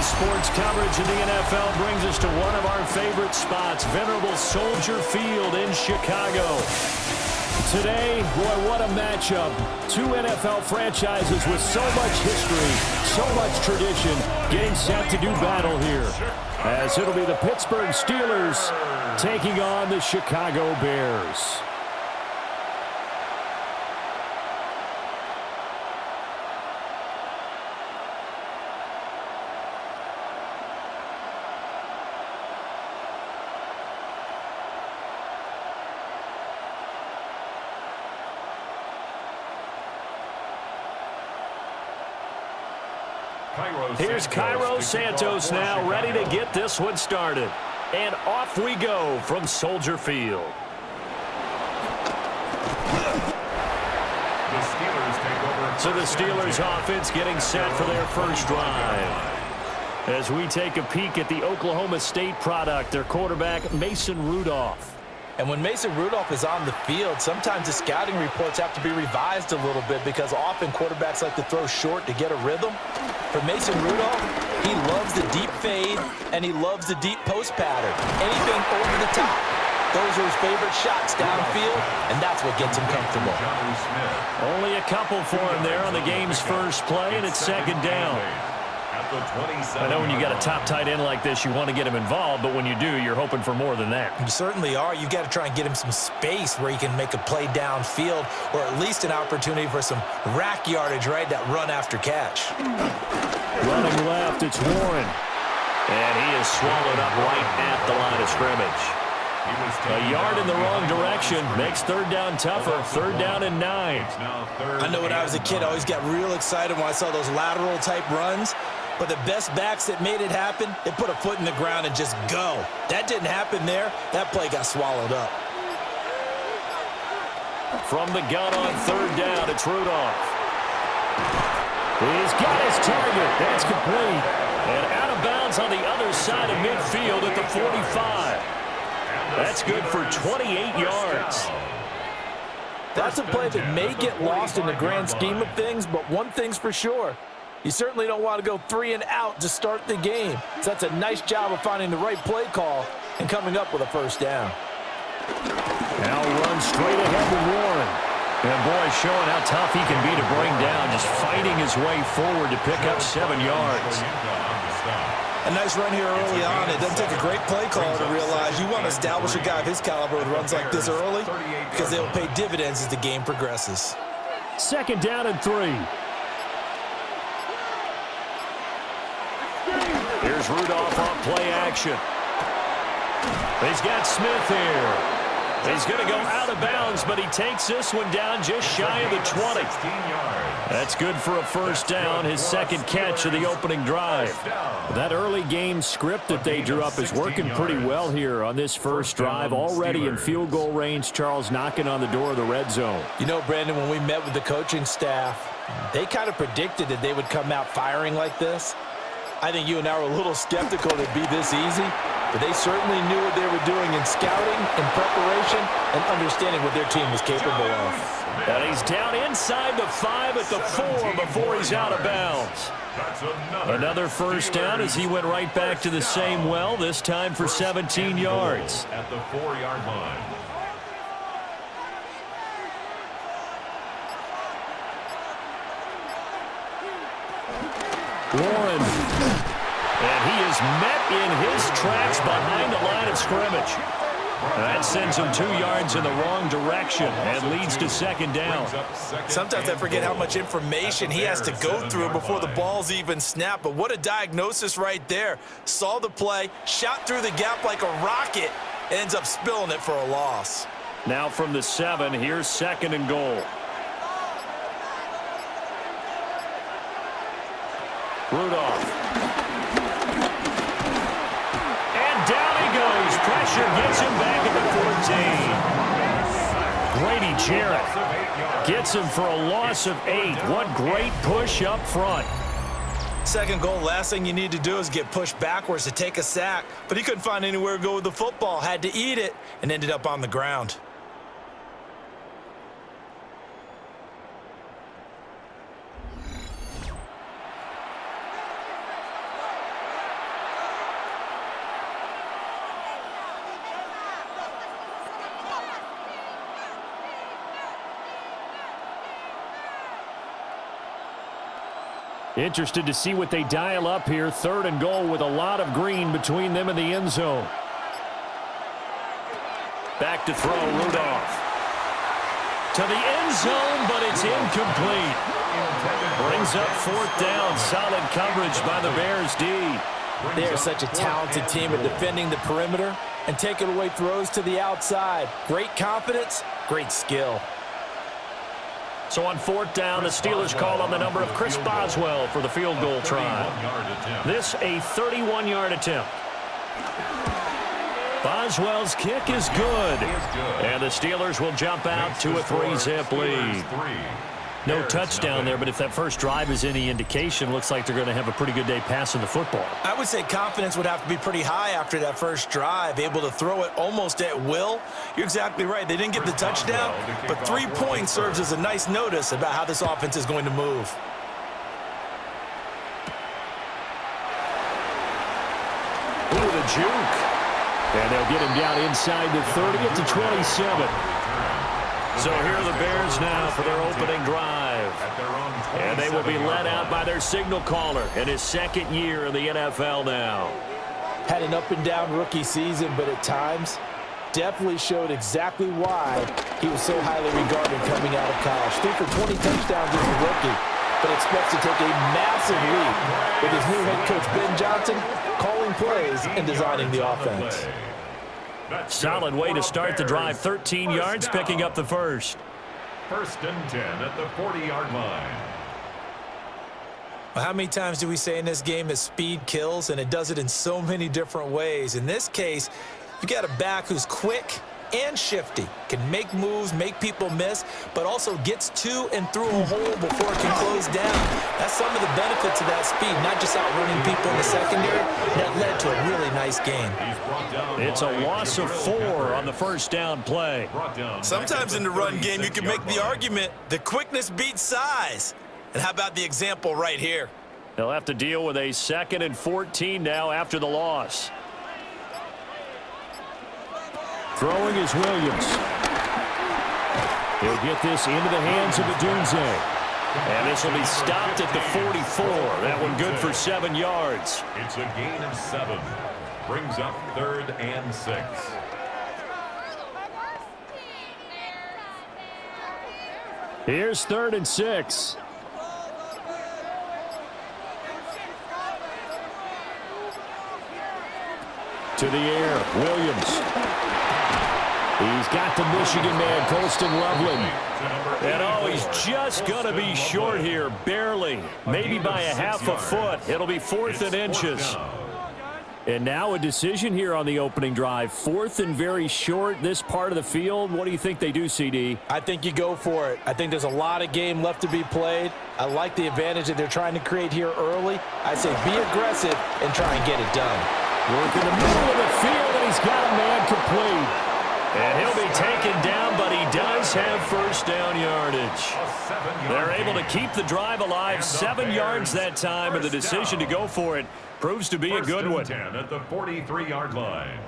sports coverage of the NFL brings us to one of our favorite spots, venerable Soldier Field in Chicago. Today, boy, what a matchup. Two NFL franchises with so much history, so much tradition, getting set to do battle here. As it'll be the Pittsburgh Steelers taking on the Chicago Bears. Here's Cairo Santos now, ready to get this one started. And off we go from Soldier Field. So the Steelers offense getting set for their first drive. As we take a peek at the Oklahoma State product, their quarterback, Mason Rudolph. And when Mason Rudolph is on the field, sometimes the scouting reports have to be revised a little bit because often quarterbacks like to throw short to get a rhythm. For Mason Rudolph, he loves the deep fade, and he loves the deep post pattern. Anything over the top. Those are his favorite shots downfield, and that's what gets him comfortable. Only a couple for him there on the game's first play, and it's second down. I know when you got a top tight end like this, you want to get him involved, but when you do, you're hoping for more than that. You certainly are. You've got to try and get him some space where he can make a play downfield, or at least an opportunity for some rack yardage, right? That run after catch. Running left, it's Warren. And he is swallowed up right at the line of scrimmage. A yard in the wrong direction makes third down tougher. Third down and 9. I know when I was a kid, I always got real excited when I saw those lateral type runs. But the best backs that made it happen, they put a foot in the ground and just go. That didn't happen there. That play got swallowed up. From the gun on third down, it's Rudolph. He's got his target. That's complete. And out of bounds on the other side of midfield at the 45. That's good for 28 yards. That's a play that may get lost in the grand scheme of things, but one thing's for sure. You certainly don't want to go 3 and out to start the game. So that's a nice job of finding the right play call and coming up with a first down. Now run straight ahead with Warren. And boy, showing how tough he can be to bring down, just fighting his way forward to pick up 7 yards. A nice run here early on. It doesn't take a great play caller to realize you want to establish a guy of his caliber with runs like this early because they will pay dividends as the game progresses. Second down and 3. Here's Rudolph on play action. He's got Smith here. He's going to go out of bounds, but he takes this one down just shy of the 20. That's good for a first down, his second catch of the opening drive. That early game script that they drew up is working pretty well here on this first drive. Already in field goal range, Charles knocking on the door of the red zone. You know, Brandon, when we met with the coaching staff, they kind of predicted that they would come out firing like this. I think you and I were a little skeptical it'd be this easy, but they certainly knew what they were doing in scouting, in preparation, and understanding what their team was capable of. And he's down inside the 5 at the 4 before he's out of bounds. Another first down as he went right back to the same well, this time for 17 yards. At the 4-yard line. Warren. And he is met in his tracks behind the line of scrimmage. That sends him 2 yards in the wrong direction and leads to second down. Sometimes I forget how much information he has to go through before the ball's even snapped. But what a diagnosis right there. Saw the play, shot through the gap like a rocket, ends up spilling it for a loss. Now from the 7, here's second and goal. Rudolph. And down he goes. Pressure gets him back at the 14. Grady Jarrett gets him for a loss of 8. What great push up front. Second goal, last thing you need to do is get pushed backwards to take a sack. But he couldn't find anywhere to go with the football. Had to eat it and ended up on the ground. Interested to see what they dial up here. 3rd and goal with a lot of green between them and the end zone. Back to throw, Rudolph. To the end zone, but it's incomplete. Brings up 4th down. Solid coverage by the Bears D. They're such a talented team at defending the perimeter and taking away throws to the outside. Great confidence, great skill. So on 4th down, the Steelers call on the number of Chris Boswell for the field goal try. This a 31-yard attempt. Boswell's kick is good. And the Steelers will jump out to a 3-zip lead. No touchdown there, but if that first drive is any indication, looks like they're going to have a pretty good day passing the football. I would say confidence would have to be pretty high after that first drive, able to throw it almost at will. You're exactly right. They didn't get the touchdown, but 3 points serves as a nice notice about how this offense is going to move. Ooh, the juke. And they'll get him down inside the 30 at the 27. So here are the Bears now for their opening drive. And they will be led out by their signal caller in his 2nd year in the NFL now. Had an up-and-down rookie season, but at times definitely showed exactly why he was so highly regarded coming out of college. 3 for 20 touchdowns as a rookie, but expects to take a massive leap with his new head coach, Ben Johnson, calling plays and designing the offense. Solid way to start the drive. 13 yards, picking up the first. 1st and 10 at the 40-yard line. Well, how many times do we say in this game that speed kills, and it does it in so many different ways? In this case, you got a back who's quick and shifty, can make moves, make people miss, but also gets to and through a hole before it can close down. That's some of the benefits of that speed, not just outrunning people in the secondary. That led to a really nice game. It's a loss of 4 on the first down play. Sometimes in the run game, you can make the argument that quickness beats size. And how about the example right here? They'll have to deal with a 2nd and 14 now after the loss. Throwing is Williams. He'll get this into the hands of Adunze. And this will be stopped at the 44. That one good for 7 yards. It's a gain of 7. Brings up 3rd and 6. Here's 3rd and 6. To the air, Williams. He's got the Michigan man, Colston Loveland. And oh, he's just going to be short here, barely. Maybe by a half a foot. It'll be 4th and inches. And now a decision here on the opening drive. 4th and very short, this part of the field. What do you think they do, CD? I think you go for it. I think there's a lot of game left to be played. I like the advantage that they're trying to create here early. I say be aggressive and try and get it done. Work in the middle of the field, and he's got a man complete. And he'll be taken down, but he does have first down yardage. They're able to keep the drive alive. 7 yards that time, and the decision to go for it proves to be a good one. 10 at the 43-yard line.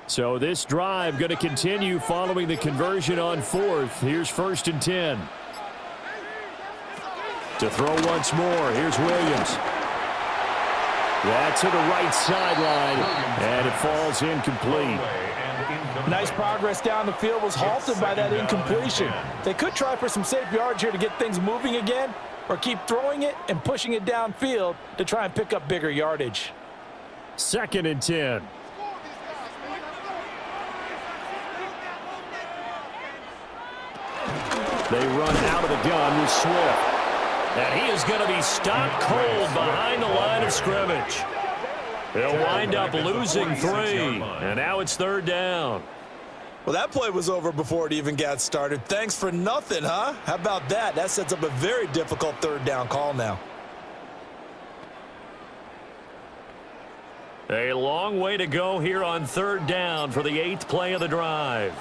So this drive going to continue following the conversion on 4th. Here's 1st and 10. To throw once more, here's Williams. That's to the right sideline, and it falls incomplete. Nice progress down the field, was halted by that incompletion. They could try for some safe yards here to get things moving again, or keep throwing it and pushing it downfield to try and pick up bigger yardage. 2nd and 10. They run out of the gun with Swift. And he is going to be stopped cold behind the line of scrimmage. They'll wind up losing 3, and now it's 3rd down. Well, that play was over before it even got started. Thanks for nothing, huh? How about that? That sets up a very difficult 3rd down call now. A long way to go here on 3rd down for the 8th play of the drive.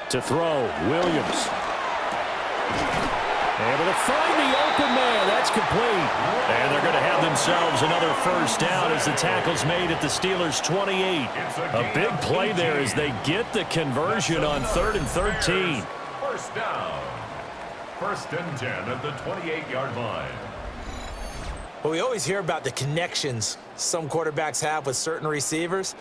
To throw, Williams. Able to find the open man. That's complete. And they're going to have themselves another first down as the tackle's made at the Steelers' 28. A big play there as they get the conversion on 3rd and 13. First down. First and 10 at the 28-yard line. Well, we always hear about the connections some quarterbacks have with certain receivers.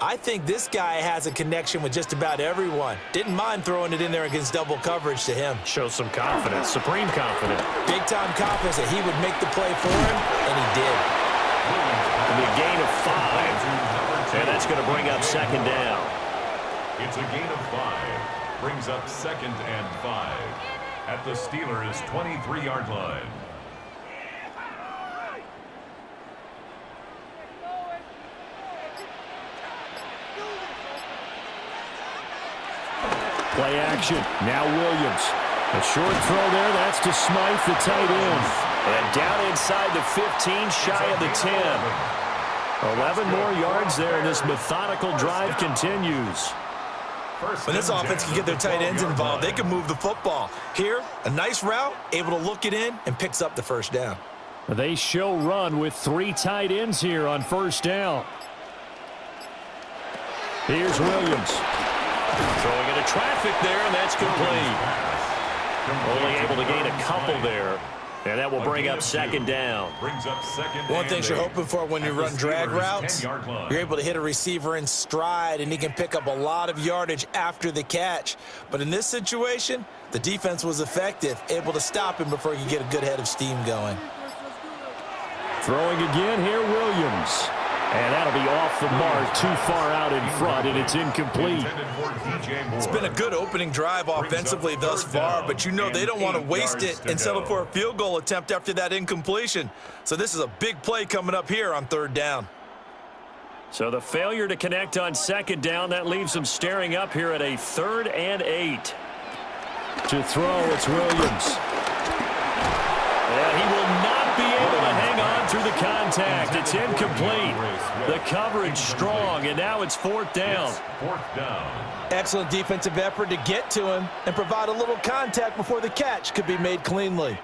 I think this guy has a connection with just about everyone. Didn't mind throwing it in there against double coverage to him. Shows some confidence, supreme confidence. Big-time confidence that he would make the play for him, and he did. And a gain of 5, and that's going to bring up second down. It's a gain of 5. Brings up second and 5 at the Steelers' 23-yard line. Play action. Now Williams. A short throw there. That's to Smythe, the tight end. And down inside the 15, shy of the 10. 11 more yards there, and this methodical drive continues. When this offense can get their tight ends involved, they can move the football. Here, a nice route, able to look it in, and picks up the first down. They show run with 3 tight ends here on first down. Here's Williams. Throwing into traffic there, and that's complete. Only able to gain a couple there. And that will bring up second down. One thing you're hoping for when you run drag routes, you're able to hit a receiver in stride, and he can pick up a lot of yardage after the catch. But in this situation, the defense was effective, able to stop him before he could get a good head of steam going. Throwing again here, Williams. And that'll be off the mark, too far out in front, and it's incomplete. It's been a good opening drive offensively thus far, but you know they don't want to waste it and settle for a field goal attempt after that incompletion. So this is a big play coming up here on third down. So the failure to connect on second down, that leaves them staring up here at a 3rd and 8. To throw, it's Williams. And he will not be able to hang on through the contact. It's incomplete. The coverage strong, and now it's 4th down. Excellent defensive effort to get to him and provide a little contact before the catch could be made cleanly.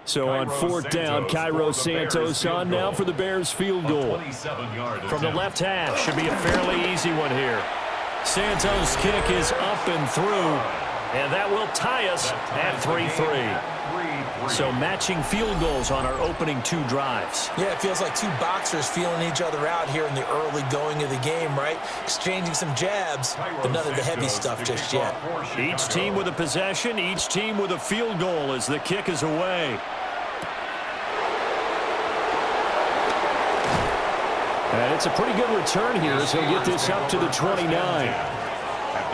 So on 4th down, Cairo Santos on now for the Bears field goal. From the left half, should be a fairly easy one here. Santos' kick is up and through, and that will tie us at 3-3. So matching field goals on our opening 2 drives. Yeah, it feels like 2 boxers feeling each other out here in the early going of the game, right? Exchanging some jabs, but none of the heavy stuff just yet. Each team with a possession, each team with a field goal as the kick is away. And it's a pretty good return here as he'll get this up to the 29.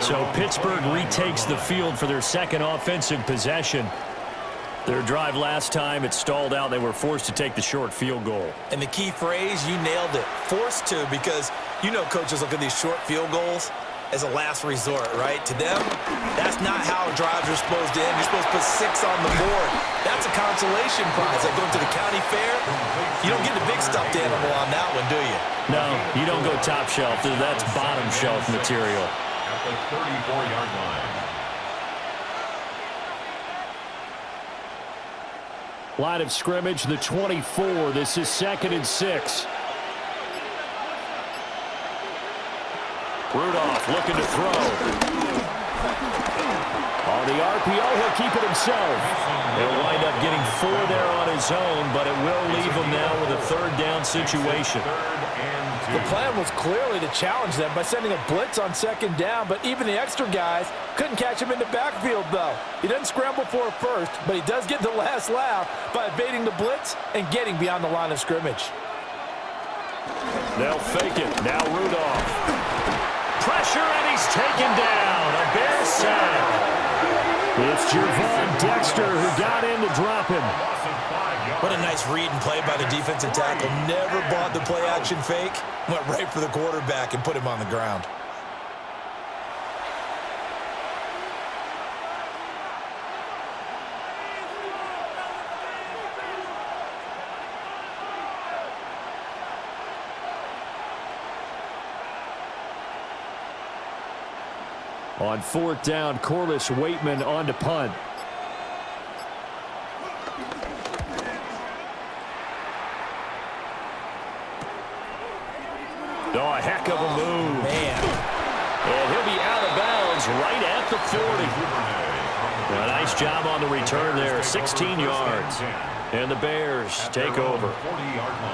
So Pittsburgh retakes the field for their second offensive possession. Their drive last time, it stalled out. They were forced to take the short field goal. And the key phrase, you nailed it, forced to, because you know coaches look at these short field goals as a last resort, right? To them, that's not how drives are supposed to end. You're supposed to put 6 on the board. That's a consolation prize. Like going to the county fair, you don't get the big stuffed animal on that one, do you? No, you don't go top shelf. That's bottom shelf material. At the 34-yard line. Line of scrimmage, the 24. This is 2nd and 6. Rudolph looking to throw. On the RPO, he'll keep it himself. He'll wind up getting 4 there on his own, but it will leave him now with a 3rd down situation. The plan was clearly to challenge them by sending a blitz on 2nd down, but even the extra guys couldn't catch him in the backfield, though. He doesn't scramble for it first, but he does get the last laugh by evading the blitz and getting beyond the line of scrimmage. They'll fake it. Now Rudolph. Pressure, and he's taken down. A Bear sack. It's Javon Dexter who got in to drop him. What a nice read and play by the defensive tackle. Never bought the play-action fake. Went right for the quarterback and put him on the ground. On 4th down, Corliss Waitman on to punt. Oh, a heck of a move. Man. And he'll be out of bounds right at the 40. A nice job on the return there, 16 yards. And the Bears take over.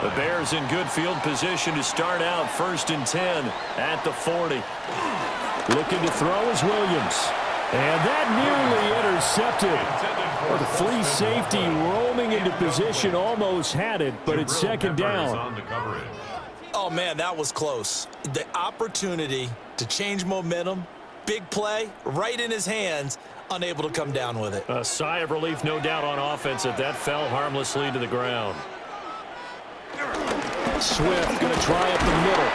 The Bears in good field position to start out 1st and 10 at the 40. Looking to throw is Williams. And that nearly intercepted. Well, the free safety roaming into position almost had it, but it's 2nd down. Oh, man, that was close. The opportunity to change momentum, big play, right in his hands, unable to come down with it. A sigh of relief, no doubt, on offense that fell harmlessly to the ground. Swift going to try up the middle.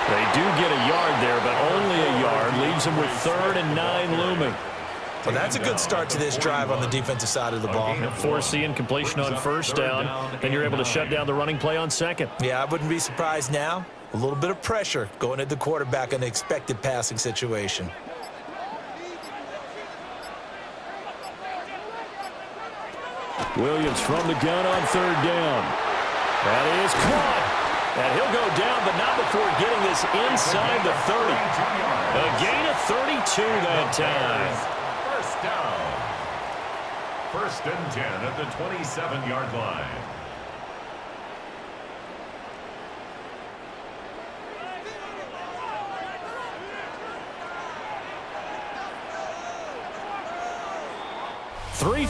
They do get a yard there, but only a yard. Leaves them with 3rd and 9 looming. Well, that's a good start to this drive on the defensive side of the ball. Force incompletion on 1st down. Then you're able to shut down the running play on 2nd. Yeah, I wouldn't be surprised now. A little bit of pressure going at the quarterback in an expected passing situation. Williams from the gun on 3rd down. That is caught. And he'll go down, but not before getting this inside the 30. A gain of 32 that time. First down. 1st and 10 at the 27-yard line.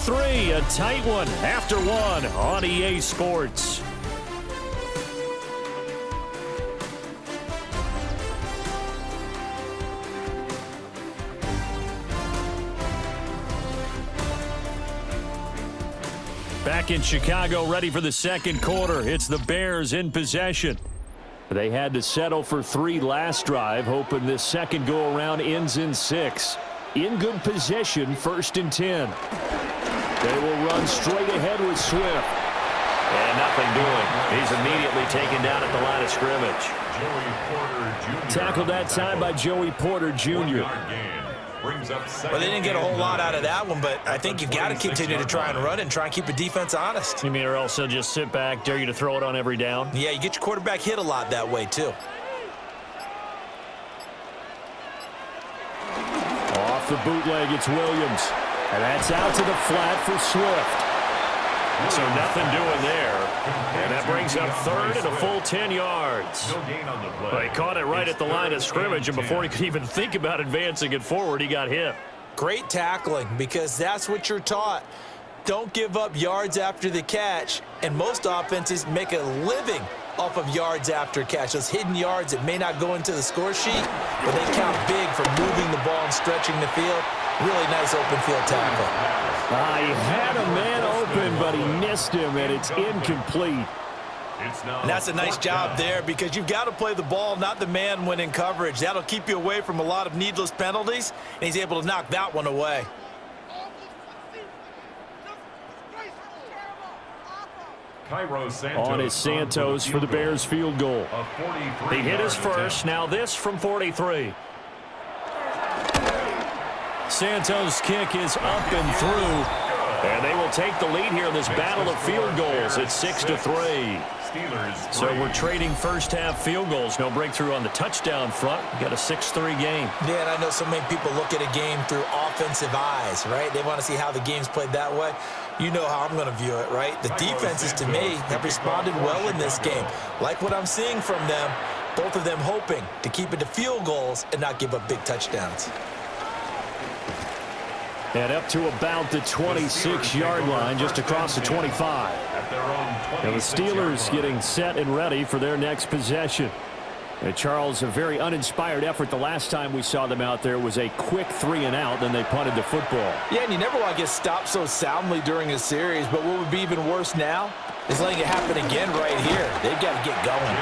A tight one after one on EA Sports. Back in Chicago, ready for the 2nd quarter. It's the Bears in possession. They had to settle for 3 last drive, hoping this 2nd go-around ends in 6. In good position, 1st and 10. They will run straight ahead with Swift. And nothing doing. He's immediately taken down at the line of scrimmage. Tackled that time by Joey Porter Jr. Well, they didn't get a whole lot out of that one, but I think you've got to continue to try and run and try and keep the defense honest. You mean or else they'll just sit back, dare you to throw it on every down? Yeah, you get your quarterback hit a lot that way, too. Off the bootleg, it's Williams. And that's out to the flat for Swift. So nothing doing there. And that brings up 3rd and a full 10 yards. Well, he caught it right at the line of scrimmage, and before he could even think about advancing it forward, he got hit. Great tackling, because that's what you're taught. Don't give up yards after the catch, and most offenses make a living off of yards after catch. Those hidden yards that may not go into the score sheet, but they count big for moving the ball and stretching the field. Really nice open field tackle. He had a man open, but he missed him, and it's incomplete. And that's a nice job there, because you've got to play the ball, not the man when in coverage. That'll keep you away from a lot of needless penalties, and he's able to knock that one away. On is Santos for the Bears field goal. He hit his first, now this from 43. Santos' kick is up and through, and they will take the lead here in this battle of field goals. It's 6-3. So we're trading first half field goals. No breakthrough on the touchdown front. We got a 6-3 game. Yeah, and I know so many people look at a game through offensive eyes, right? They want to see how the game's played that way. You know how I'm going to view it, right? The defenses, to me, have responded well in this game. Like what I'm seeing from them, both of them hoping to keep it to field goals and not give up big touchdowns. And up to about the 26-yard line, just across the 25. Now the Steelers getting set and ready for their next possession. And Charles, a very uninspired effort. The last time we saw them out there was a quick 3-and-out, then they punted the football. Yeah, and you never want to get stopped so soundly during a series, but what would be even worse now is letting it happen again right here. They've got to get going.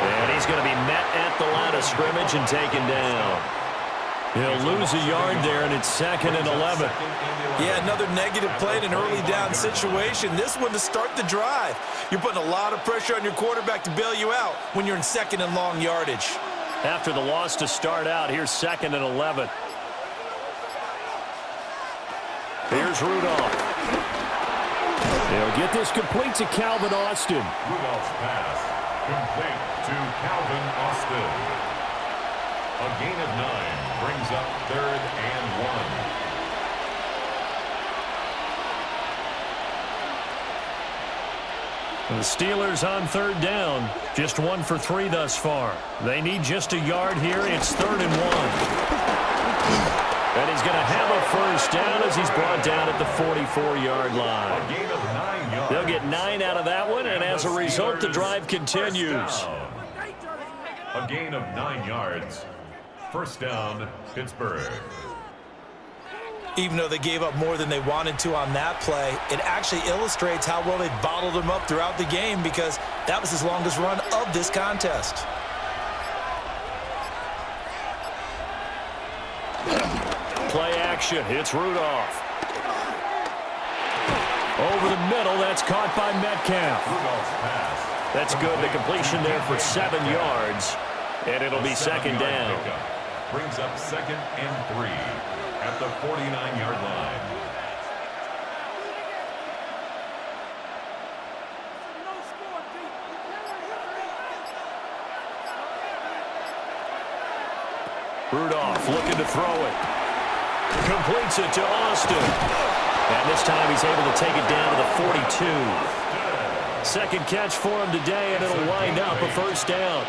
And he's going to be met at the line of scrimmage and taken down. He'll lose a yard there, and it's 2nd and 11. Yeah, another negative play in an early down situation. This one to start the drive. You're putting a lot of pressure on your quarterback to bail you out when you're in 2nd and long yardage. After the loss to start out, here's 2nd and 11. Here's Rudolph. They'll get this complete to Calvin Austin. Rudolph's pass Complete to Calvin Austin. A gain of 9 brings up 3rd and 1. The Steelers on 3rd down. Just 1 for 3 thus far. They need just a yard here. It's 3rd and 1. And he's going to have a first down as he's brought down at the 44-yard line. A gain of 9 yards. They'll get 9 out of that one, and as a result, the drive continues. A gain of 9 yards. First down, Pittsburgh. Even though they gave up more than they wanted to on that play, it actually illustrates how well they bottled them up throughout the game because that was his longest run of this contest. Play action. It's Rudolph. Over the middle. That's caught by Metcalf. Rudolph's pass. That's good. The completion there for 7 yards. And it'll be 2nd down. Brings up 2nd and 3 at the 49-yard line. Rudolph looking to throw it. Completes it to Austin. And this time he's able to take it down to the 42. Second catch for him today, and it'll wind up a first down.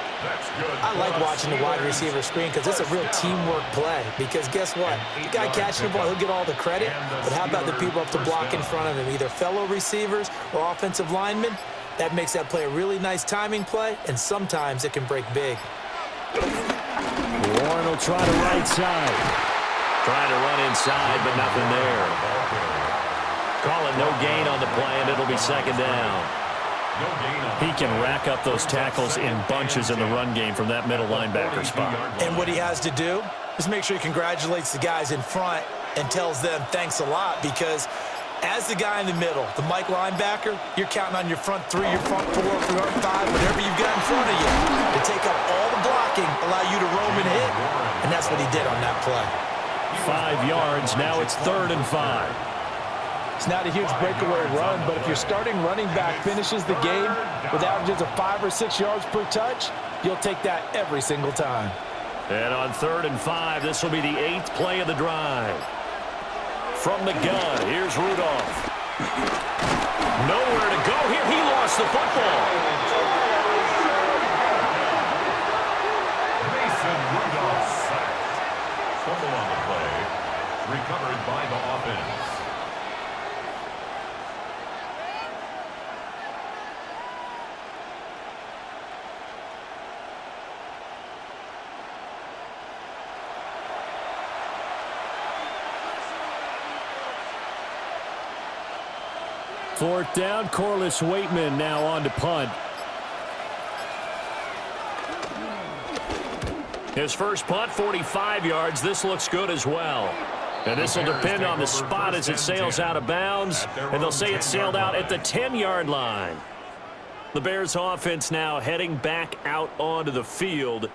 I like watching the wide receiver screen because it's a real teamwork play. Because guess what? The guy catching the ball, he'll get all the credit. But how about the people up to block in front of him, either fellow receivers or offensive linemen? That makes that play a really nice timing play, and sometimes it can break big. Warren will try to right side. Trying to run inside, but nothing there. Calling no gain on the play, and it'll be 2nd down. He can rack up those tackles in bunches in the run game from that middle linebacker spot. And what he has to do is make sure he congratulates the guys in front and tells them thanks a lot because as the guy in the middle, the Mike linebacker, you're counting on your front 3, your front 4, front 5, whatever you've got in front of you to take up all the blocking, allow you to roam and hit. And that's what he did on that play. 5 yards. Now it's 3rd and 5. It's not a huge breakaway run, but if your starting running back finishes the game with averages of 5 or 6 yards per touch, you'll take that every single time. And on 3rd and 5, this will be the 8th play of the drive. From the gun, here's Rudolph. Nowhere to go here. He lost the football. Mason Rudolph sacked. Fumble on the play. Recovered by the offense. Fourth down, Corliss Waitman now on to punt. His first punt, 45 yards. This looks good as well. And this will depend on the spot as it sails out of bounds. And they'll say it sailed out at the 10-yard line. The Bears offense now heading back out onto the field.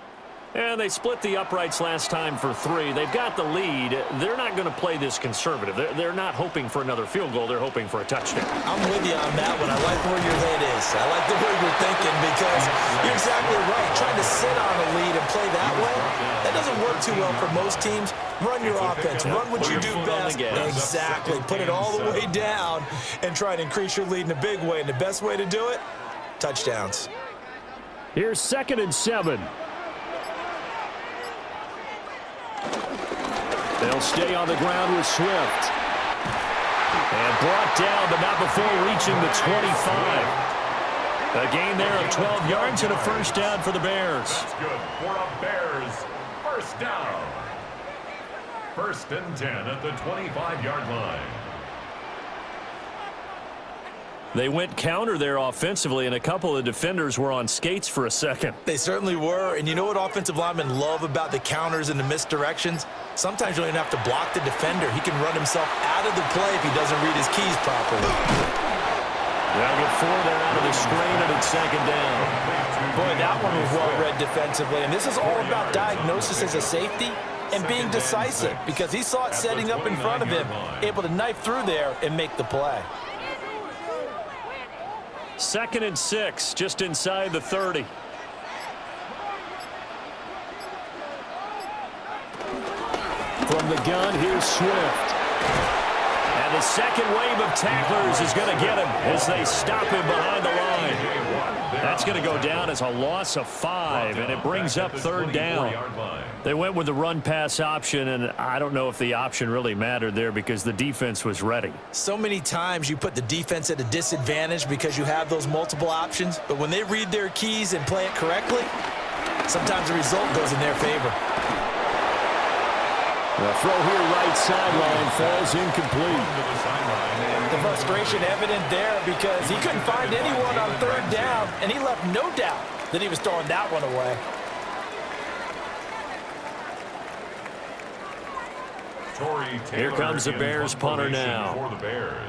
And they split the uprights last time for 3. They've got the lead. They're not going to play this conservative. They're not hoping for another field goal. They're hoping for a touchdown. I'm with you on that one. I like where your head is. I like the way you're thinking because you're exactly right. Trying to sit on a lead and play that way, that doesn't work too well for most teams. Run your offense. Run what you do best. Exactly. Put it all the way down and try to increase your lead in a big way. And the best way to do it, touchdowns. Here's 2nd and 7. They'll stay on the ground with Swift. And brought down, but not before reaching the 25. A gain there of 12 yards and a first down for the Bears. That's good for a Bears first down. 1st and 10 at the 25-yard line. They went counter there offensively, and a couple of defenders were on skates for a second. They certainly were, and you know what offensive linemen love about the counters and the misdirections? Sometimes you don't even have to block the defender. He can run himself out of the play if he doesn't read his keys properly. They'll get 4 there out of the screen, and it's 2nd down. Boy, that one was well read defensively, and this is all about diagnosis as a safety and being decisive because he saw it setting up in front of him, able to knife through there and make the play. 2nd and 6, just inside the 30. From the gun, here's Swift. And the second wave of tacklers is going to get him as they stop him behind the line. That's going to go down as a loss of 5, and it brings up 3rd down. They went with the run-pass option, and I don't know if the option really mattered there because the defense was ready. So many times you put the defense at a disadvantage because you have those multiple options, but when they read their keys and play it correctly, sometimes the result goes in their favor. The throw here right sideline falls incomplete. The frustration evident there because he couldn't find anyone on 3rd down, and he left no doubt that he was throwing that one away. Here comes the Bears punter now.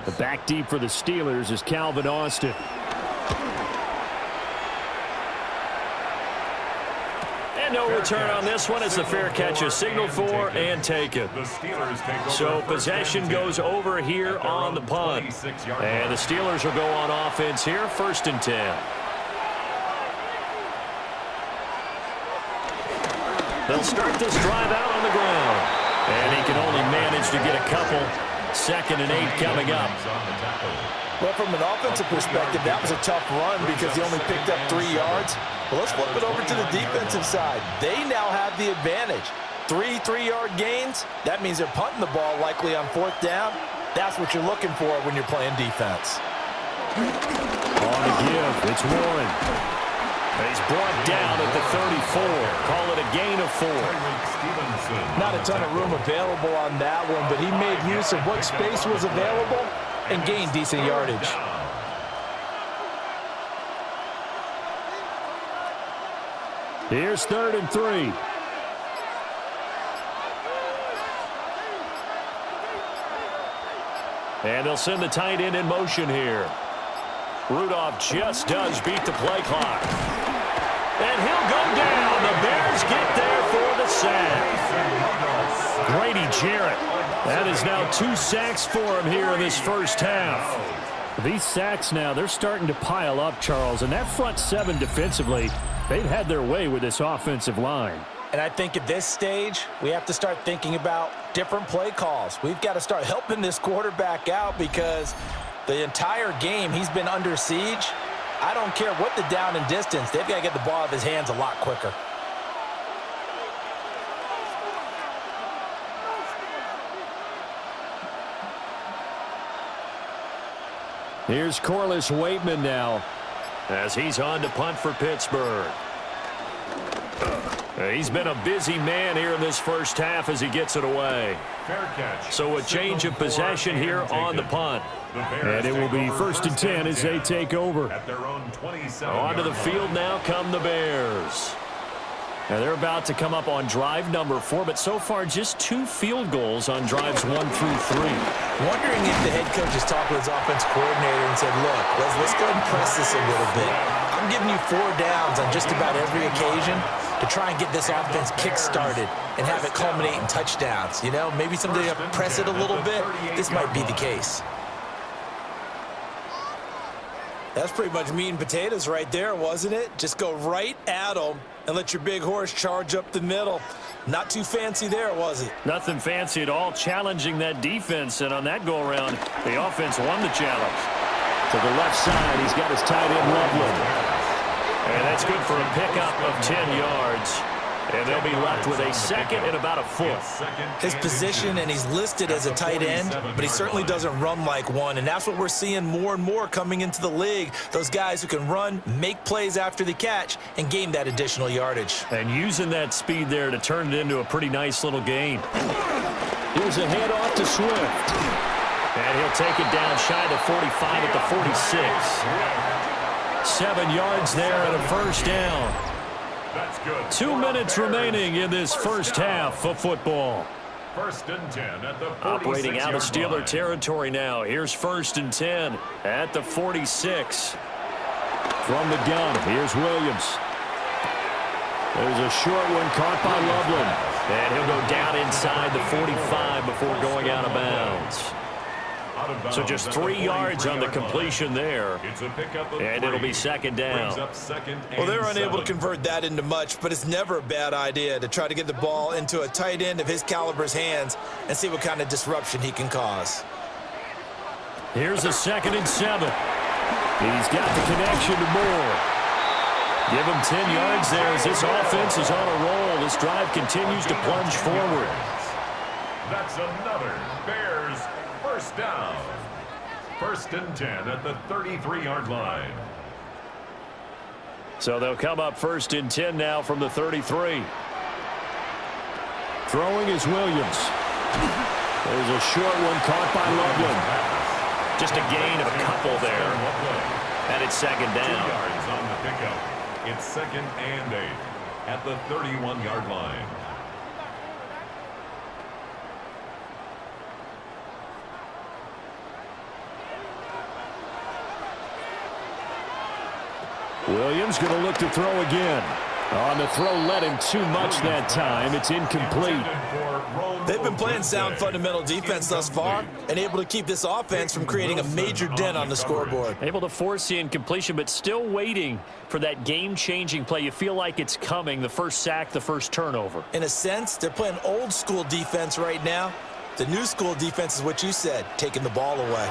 The back deep for the Steelers is Calvin Austin. And no return on this one. It's the fair catch is signaled for and taken. So possession goes over here on the punt. And the Steelers will go on offense here, 1st and 10. They'll start this drive out on the ground. And he can only manage to get a couple. 2nd and 8 coming up. Well, from an offensive perspective, that was a tough run because he only picked up 3 yards. Well, let's flip it over to the defensive side. They now have the advantage. 3 3-yard gains. That means they're punting the ball likely on 4th down. That's what you're looking for when you're playing defense. On the give, it's Warren. He's brought down at the 34. Call it a gain of 4. Not a ton of room available on that one, but he made use of what space was available and gained decent yardage. Here's 3rd and 3. And they'll send the tight end in motion here. Rudolph just does beat the play clock. And he'll go down. The Bears get there for the sack. Grady Jarrett. That is now 2 sacks for him here in this first half. These sacks now, they're starting to pile up, Charles. And that front 7 defensively, they've had their way with this offensive line. And I think at this stage, we have to start thinking about different play calls. We've got to start helping this quarterback out because the entire game he's been under siege. I don't care what the down and distance. They've got to get the ball out of his hands a lot quicker. Here's Corliss Waitman now as he's on to punt for Pittsburgh. He's been a busy man here in this first half as he gets it away. So a change of possession here on the punt. And it will be 1st and 10 as they take over. Onto the field now come the Bears. Now they're about to come up on drive number 4, but so far just 2 field goals on drives 1 through 3. Wondering if the head coach has talked with his offense coordinator and said, look, let's go ahead and press this a little bit. I'm giving you 4 downs on just about every occasion to try and get this offense kick-started and have it culminate in touchdowns. You know, maybe someday to press it a little bit. This might be the case. That's pretty much meat and potatoes right there, wasn't it? Just go right at them and let your big horse charge up the middle. Not too fancy there, was it? Nothing fancy at all, challenging that defense. And on that go-around, the offense won the challenge. To the left side, he's got his tight end, Loveland. And that's good for a pickup of 10 yards. And they'll be left with a 2nd and about a foot. His position, and he's listed as a tight end, but he certainly doesn't run like one, and that's what we're seeing more and more coming into the league. Those guys who can run, make plays after the catch, and gain that additional yardage. And using that speed there to turn it into a pretty nice little gain. Here's a handoff to Swift. And he'll take it down shy of the 45 at the 46. 7 yards there and a 1st down. 2 minutes remaining in this first half of football. 1st and 10 at the 46. Operating out of Steeler territory now. Here's 1st and 10 at the 46. From the gun, here's Williams. There's a short one caught by Loveland. And he'll go down inside the 45 before going out of bounds. So just 3 yards on the completion there. And it'll be second down. Well, they're unable to convert that into much, but it's never a bad idea to try to get the ball into a tight end of his caliber's hands and see what kind of disruption he can cause. Here's a 2nd and 7. He's got the connection to Moore. Give him 10 yards there as this offense is on a roll. This drive continues to plunge forward. That's another Bears first down. 1st and 10 at the 33-yard line. So they'll come up 1st and 10 now from the 33. Throwing is Williams. There's a short one caught by Loveland. Just a gain of a couple there. And it's 2nd down. 2 yards on the pickup. It's 2nd and 8 at the 31-yard line. Williams going to look to throw again. On the throw, led him too much that time. It's incomplete. They've been playing sound fundamental defense thus far and able to keep this offense from creating a major dent on the scoreboard. Able to force the incompletion, but still waiting for that game-changing play. You feel like it's coming, the first sack, the first turnover. In a sense, they're playing old-school defense right now. The new-school defense is what you said, taking the ball away.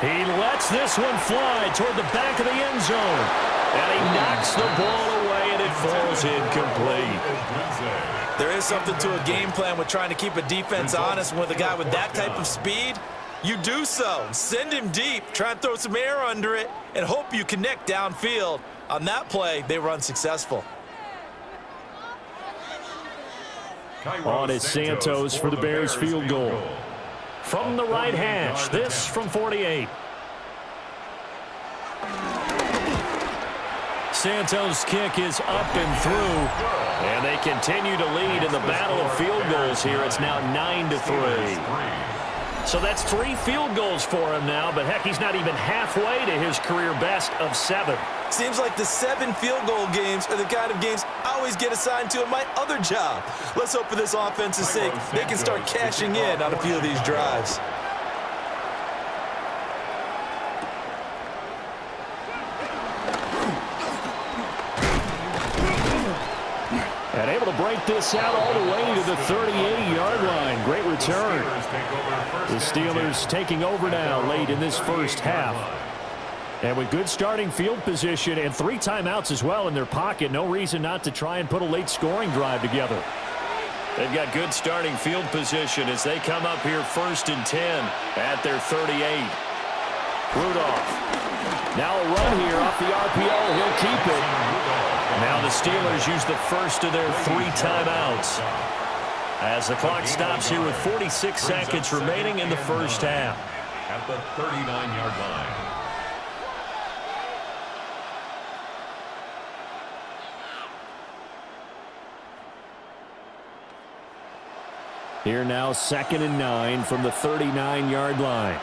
He lets this one fly toward the back of the end zone. And he knocks the ball away, and it falls incomplete. There is something to a game plan with trying to keep a defense honest with a guy with that type of speed. You do so. Send him deep, try and throw some air under it, and hope you connect downfield. On that play, they were unsuccessful. On is Santos for the Bears field goal. From the right hash, this from 48. Santos' kick is up and through, and they continue to lead in the battle of field goals here. It's now 9-3. So that's 3 field goals for him now, but heck, he's not even halfway to his career best of 7. Seems like the 7 field goal games are the kind of games I always get assigned to at my other job. Let's hope for this offense's sake they can start cashing in on a few of these drives. And able to break this out all the way to the 38-yard line. Great return. The Steelers taking over now late in this first half. And with good starting field position and 3 timeouts as well in their pocket, no reason not to try and put a late scoring drive together. They've got good starting field position as they come up here 1st and 10 at their 38. Rudolph. Now a run here off the RPO. He'll keep it. Now the Steelers use the first of their 3 timeouts as the clock stops here with 46 seconds remaining in the first half. At the 39-yard line. Here now 2nd and 9 from the 39-yard line.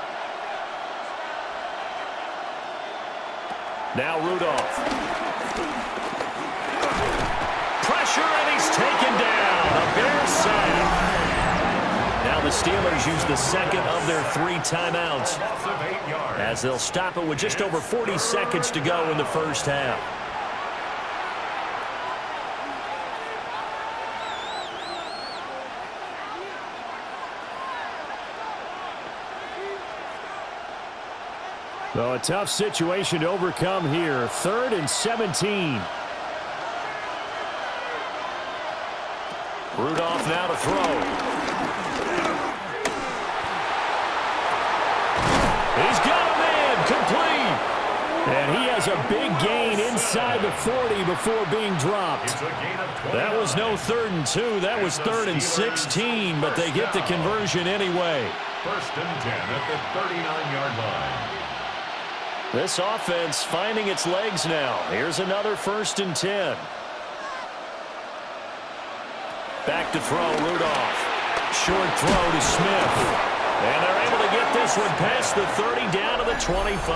Now Rudolph. Pressure, and he's taken down. A Bears sack. Now the Steelers use the second of their 3 timeouts as they'll stop it with just over 40 seconds to go in the first half. So a tough situation to overcome here. 3rd and 17. Rudolph now to throw. He's got a man, complete. And he has a big gain inside the 40 before being dropped. That was no 3rd and 2. That was 3rd and 16, but they get the conversion anyway. 1st and 10 at the 39-yard line. This offense finding its legs now. Here's another 1st and 10. Back to throw, Rudolph. Short throw to Smith. And they're able to get this one past the 30 down to the 25.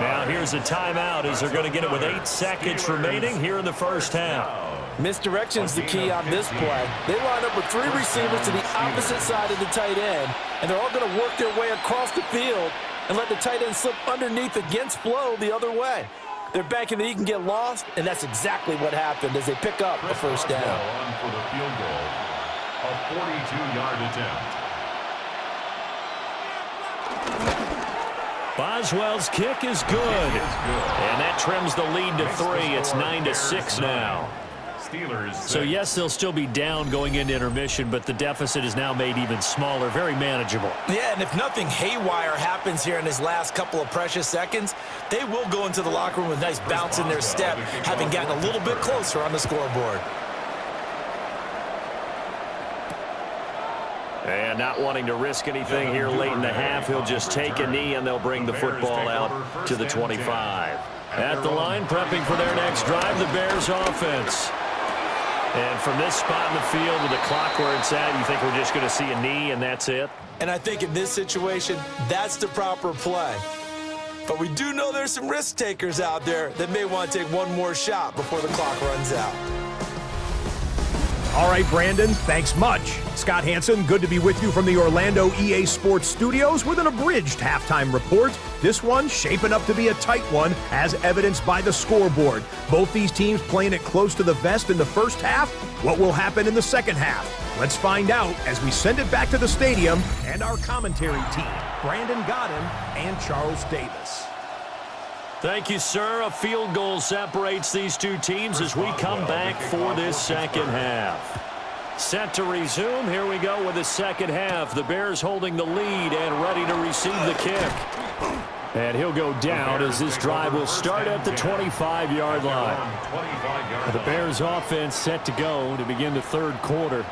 Now here's a timeout as they're going to get it with 8 seconds remaining here in the first half. Misdirection's the key on this play. They line up with 3 receivers to the opposite side of the tight end, and they're all going to work their way across the field and let the tight end slip underneath against flow the other way. They're banking that he can get lost, and that's exactly what happened as they pick up a first down. On for the field goal, a 42-yard attempt. Boswell's kick is good. And that trims the lead to 3. It's 9-6 now. So, yes, they'll still be down going into intermission, but the deficit is now made even smaller, very manageable. Yeah, and if nothing haywire happens here in his last couple of precious seconds, they will go into the locker room with a nice bounce in their step, having gotten a little bit closer on the scoreboard. And not wanting to risk anything here late in the half, he'll just take a knee, and they'll bring the football out to the 25. At the line, prepping for their next drive, the Bears offense. And from this spot in the field with the clock where it's at, you think we're just going to see a knee and that's it? And I think in this situation, that's the proper play. But we do know there's some risk takers out there that may want to take one more shot before the clock runs out. All right, Brandon, thanks much. Scott Hansen, good to be with you from the Orlando EA Sports Studios with an abridged halftime report. This one shaping up to be a tight one, as evidenced by the scoreboard. Both these teams playing it close to the vest in the first half. What will happen in the second half? Let's find out as we send it back to the stadium and our commentary team, Brandon Godden and Charles Davis. Thank you, sir. A field goal separates these two teams as we come back for this second half. Set to resume. Here we go with the second half. The Bears holding the lead and ready to receive the kick. And he'll go down as this drive will start at the 25-yard line. The Bears offense set to go to begin the third quarter.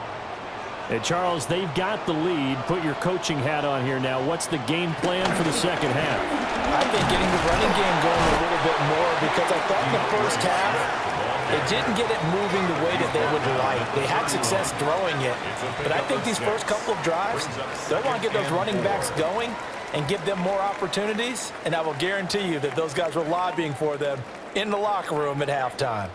And Charles, they've got the lead. Put your coaching hat on here now. What's the game plan for the second half? I think getting the running game going a little bit more, because I thought in the first half they didn't get it moving the way that they would like. They had success throwing it, but I think these first couple of drives, they'll want to get those running backs going and give them more opportunities, and I will guarantee you that those guys were lobbying for them in the locker room at halftime.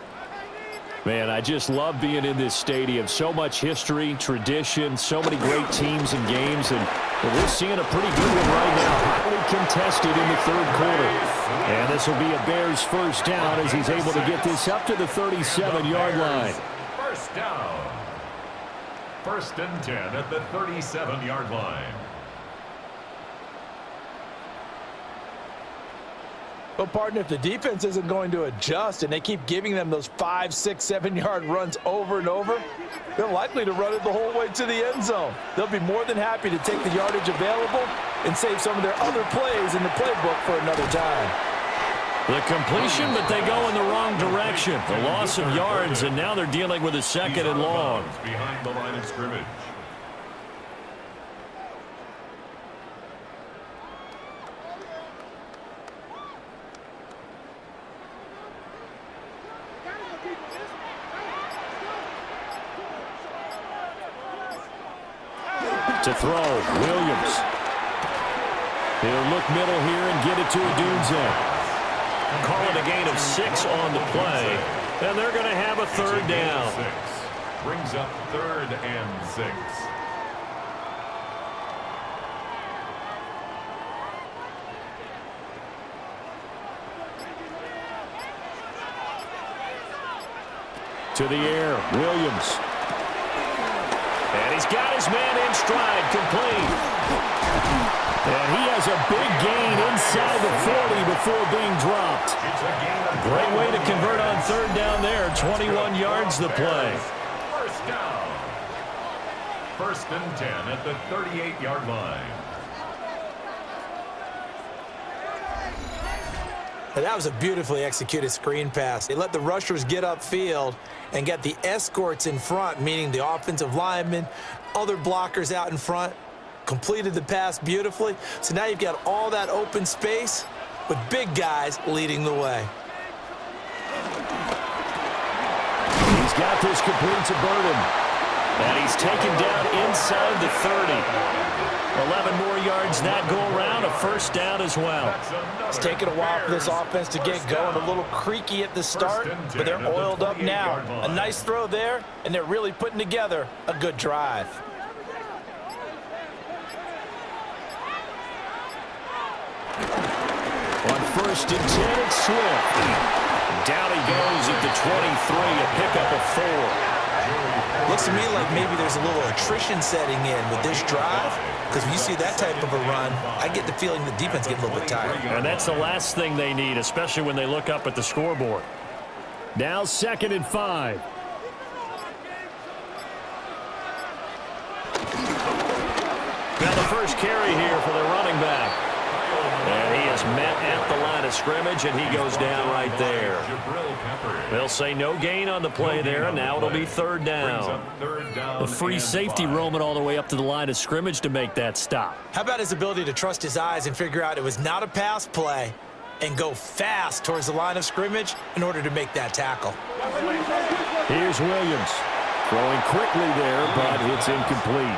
Man, I just love being in this stadium. So much history, tradition, so many great teams and games, and we're seeing a pretty good one right now. Hotly contested in the third quarter. And this will be a Bears first down as he's able to get this up to the 37-yard line. First down. First and 10 at the 37-yard line. Well, partner, if the defense isn't going to adjust and they keep giving them those 5, 6, 7-yard runs over and over, they're likely to run it the whole way to the end zone. They'll be more than happy to take the yardage available and save some of their other plays in the playbook for another time. The completion, but they go in the wrong direction. The loss of yards, and now they're dealing with a second and long. Behind the line of scrimmage. To throw, Williams. He'll look middle here and get it to Odunze. Call it a gain of 6 on the play, and they're going to have a third down. Brings up 3rd and 6. To the air, Williams. And he's got his man in stride, complete. And he has a big gain inside the 40 before being dropped. Great way to convert on third down there. 21 yards the play. First down. First and 10 at the 38-yard line. And that was a beautifully executed screen pass. They let the rushers get upfield and get the escorts in front, meaning the offensive linemen, other blockers out in front, completed the pass beautifully. So now you've got all that open space with big guys leading the way. He's got this complete to Burden. And he's taken down inside the 30. 11 more yards that go around, a first down as well. It's taken a while for this offense to get going. A little creaky at the start, but they're oiled up now. A nice throw there, and they're really putting together a good drive. On 1st and 10, it's Swift. Down he goes at the 23, a pickup of 4. Looks to me like maybe there's a little attrition setting in with this drive, because when you see that type of a run, I get the feeling the defense gets a little bit tired. And that's the last thing they need, especially when they look up at the scoreboard. Now 2nd and 5. Now the first carry here for the running back. And he is met at the line of scrimmage, and he goes down right there. They'll say no gain on the play there, and now it'll be 3rd down. A free safety roaming all the way up to the line of scrimmage to make that stop. How about his ability to trust his eyes and figure out it was not a pass play and go fast towards the line of scrimmage in order to make that tackle? Here's Williams. Throwing quickly there, but it's incomplete.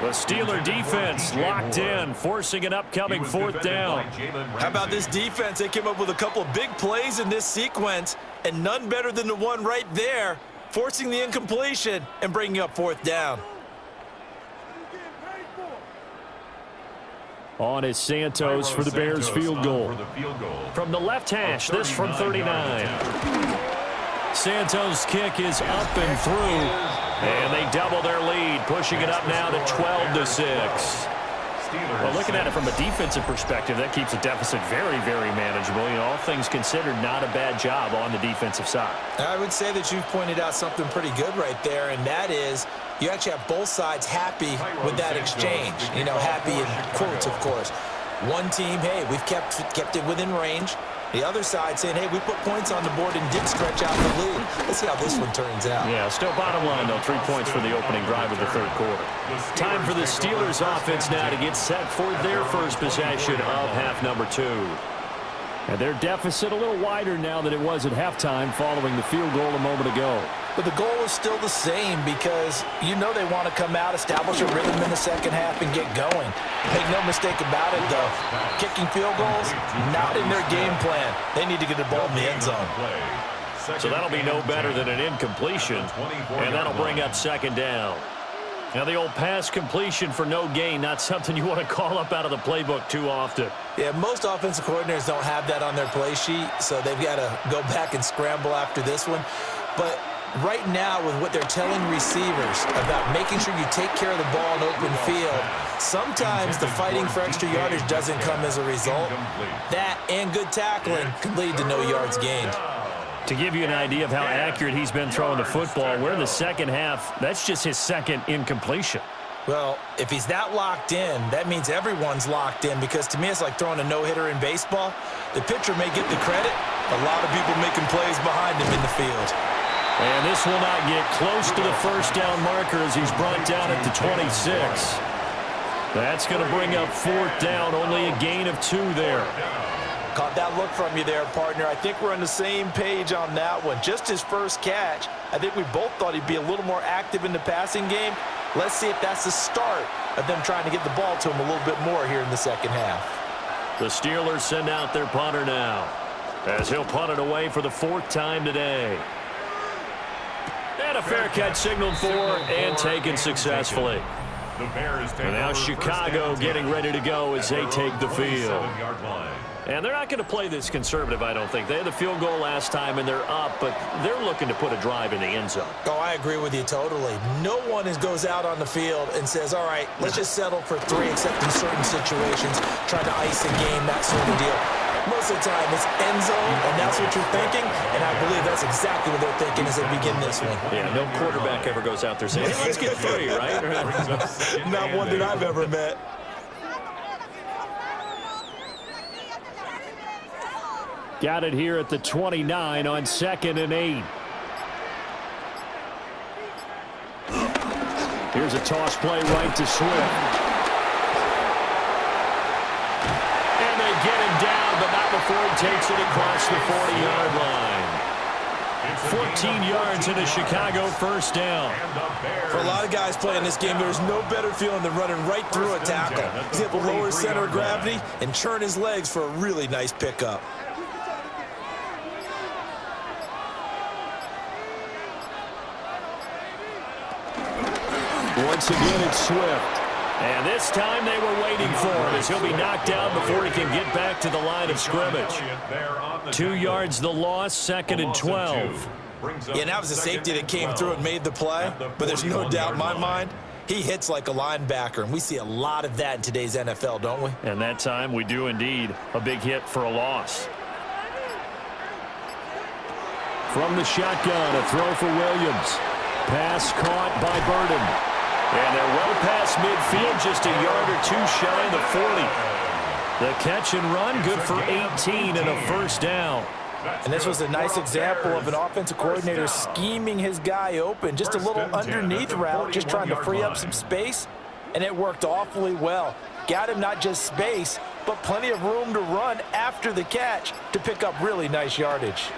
The Steeler defense locked in, forcing an upcoming 4th down. How about this defense? They came up with a couple of big plays in this sequence, and none better than the one right there, forcing the incompletion and bringing up 4th down. On is Santos for the Bears field goal. From the left hash, this from 39. Santos' kick is up and through, and they double their lead, pushing it up now to 12-6. Well, looking at it from a defensive perspective, that keeps the deficit very, very manageable. You know, all things considered, not a bad job on the defensive side. I would say that you've pointed out something pretty good right there, and that is you actually have both sides happy with that exchange. You know, happy in quotes, of course. One team, hey, we've kept it within range. The other side saying, hey, we put points on the board and did stretch out the lead. Let's see how this one turns out. Yeah, still bottom line, though, 3 points for the opening drive of the 3rd quarter. Time for the Steelers offense now to get set for their first possession of half number 2. And their deficit a little wider now than it was at halftime following the field goal a moment ago. But the goal is still the same because you know they want to come out, establish a rhythm in the second half, and get going. Make no mistake about it, though. Kicking field goals, not in their game plan. They need to get the ball in the end zone. So that'll be no better than an incompletion, and that'll bring up 2nd down. Now, the old pass completion for no gain, not something you want to call up out of the playbook too often. Yeah, most offensive coordinators don't have that on their play sheet, so they've got to go back and scramble after this one. But right now, with what they're telling receivers about making sure you take care of the ball in open field, sometimes the fighting for extra yardage doesn't come as a result. That and good tackling can lead to no yards gained. To give you an idea of how accurate he's been throwing the football, we're in the second half. That's just his 2nd incompletion. Well, if he's that locked in, that means everyone's locked in, because to me it's like throwing a no-hitter in baseball. The pitcher may get the credit, a lot of people making plays behind him in the field. And this will not get close to the 1st down marker as he's brought down at the 26. That's going to bring up 4th down, only a gain of 2 there. Caught that look from you there, partner. I think we're on the same page on that one. Just his first catch. I think we both thought he'd be a little more active in the passing game. Let's see if that's the start of them trying to get the ball to him a little bit more here in the second half. The Steelers send out their punter now, as he'll punt it away for the 4th time today. And a fair catch signaled for and taken successfully. And now Chicago getting ready to go as they take the field. And they're not going to play this conservative, I don't think. They had the field goal last time, and they're up, but they're looking to put a drive in the end zone. Oh, I agree with you totally. No one goes out on the field and says, all right, let's just settle for 3, except in certain situations, try to ice a game, that sort of deal. Most of the time, it's end zone, and that's what you're thinking, and I believe that's exactly what they're thinking as they begin this one. Yeah, no quarterback ever goes out there saying, hey, let's get 3, right? Not one that I've ever met. Got it here at the 29 on 2nd and 8. Here's a toss play right to Swift. And they get him down, but not before he takes it across the 40-yard line. 14 yards in a Chicago first down. For a lot of guys playing this game, there's no better feeling than running right through a tackle. He's able to lower his center of gravity and churn his legs for a really nice pickup. Once again, it's Swift. And this time they were waiting for him as he'll be knocked down before he can get back to the line of scrimmage. 2 yards the loss, 2nd and 12. Yeah, and that was a safety that came through and made the play, but there's no doubt in my mind, he hits like a linebacker, and we see a lot of that in today's NFL, don't we? And that time we do indeed. A big hit for a loss. From the shotgun, a throw for Williams. Pass caught by Burden. And they're well past midfield, just a yard or two shy of the 40. The catch and run, good for 18 and a first down. And this was a nice example of an offensive coordinator scheming his guy open. Just a little underneath route, just trying to free up some space, and it worked awfully well. Got him not just space, but plenty of room to run after the catch to pick up really nice yardage.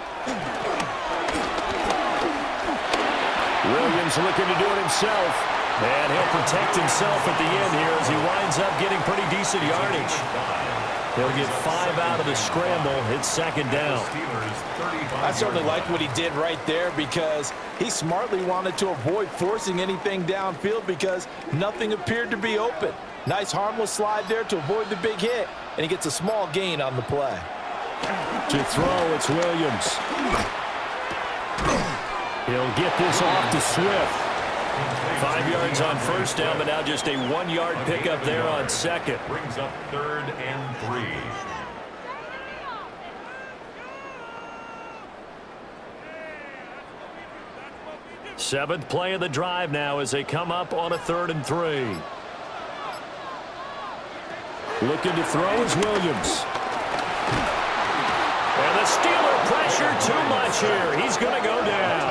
Williams looking to do it himself. And he'll protect himself at the end here as he winds up getting pretty decent yardage. He'll get 5 out of the scramble. It's 2nd down. I certainly liked what he did right there because he smartly wanted to avoid forcing anything downfield because nothing appeared to be open. Nice harmless slide there to avoid the big hit, and he gets a small gain on the play. To throw, it's Williams. He'll get this off to Swift. 5 yards on first down, but now just a 1-yard pickup there on second. Brings up 3rd and 3. Seventh play of the drive now as they come up on a 3rd and 3. Looking to throw is Williams. And the Steeler pressure too much here. He's going to go down.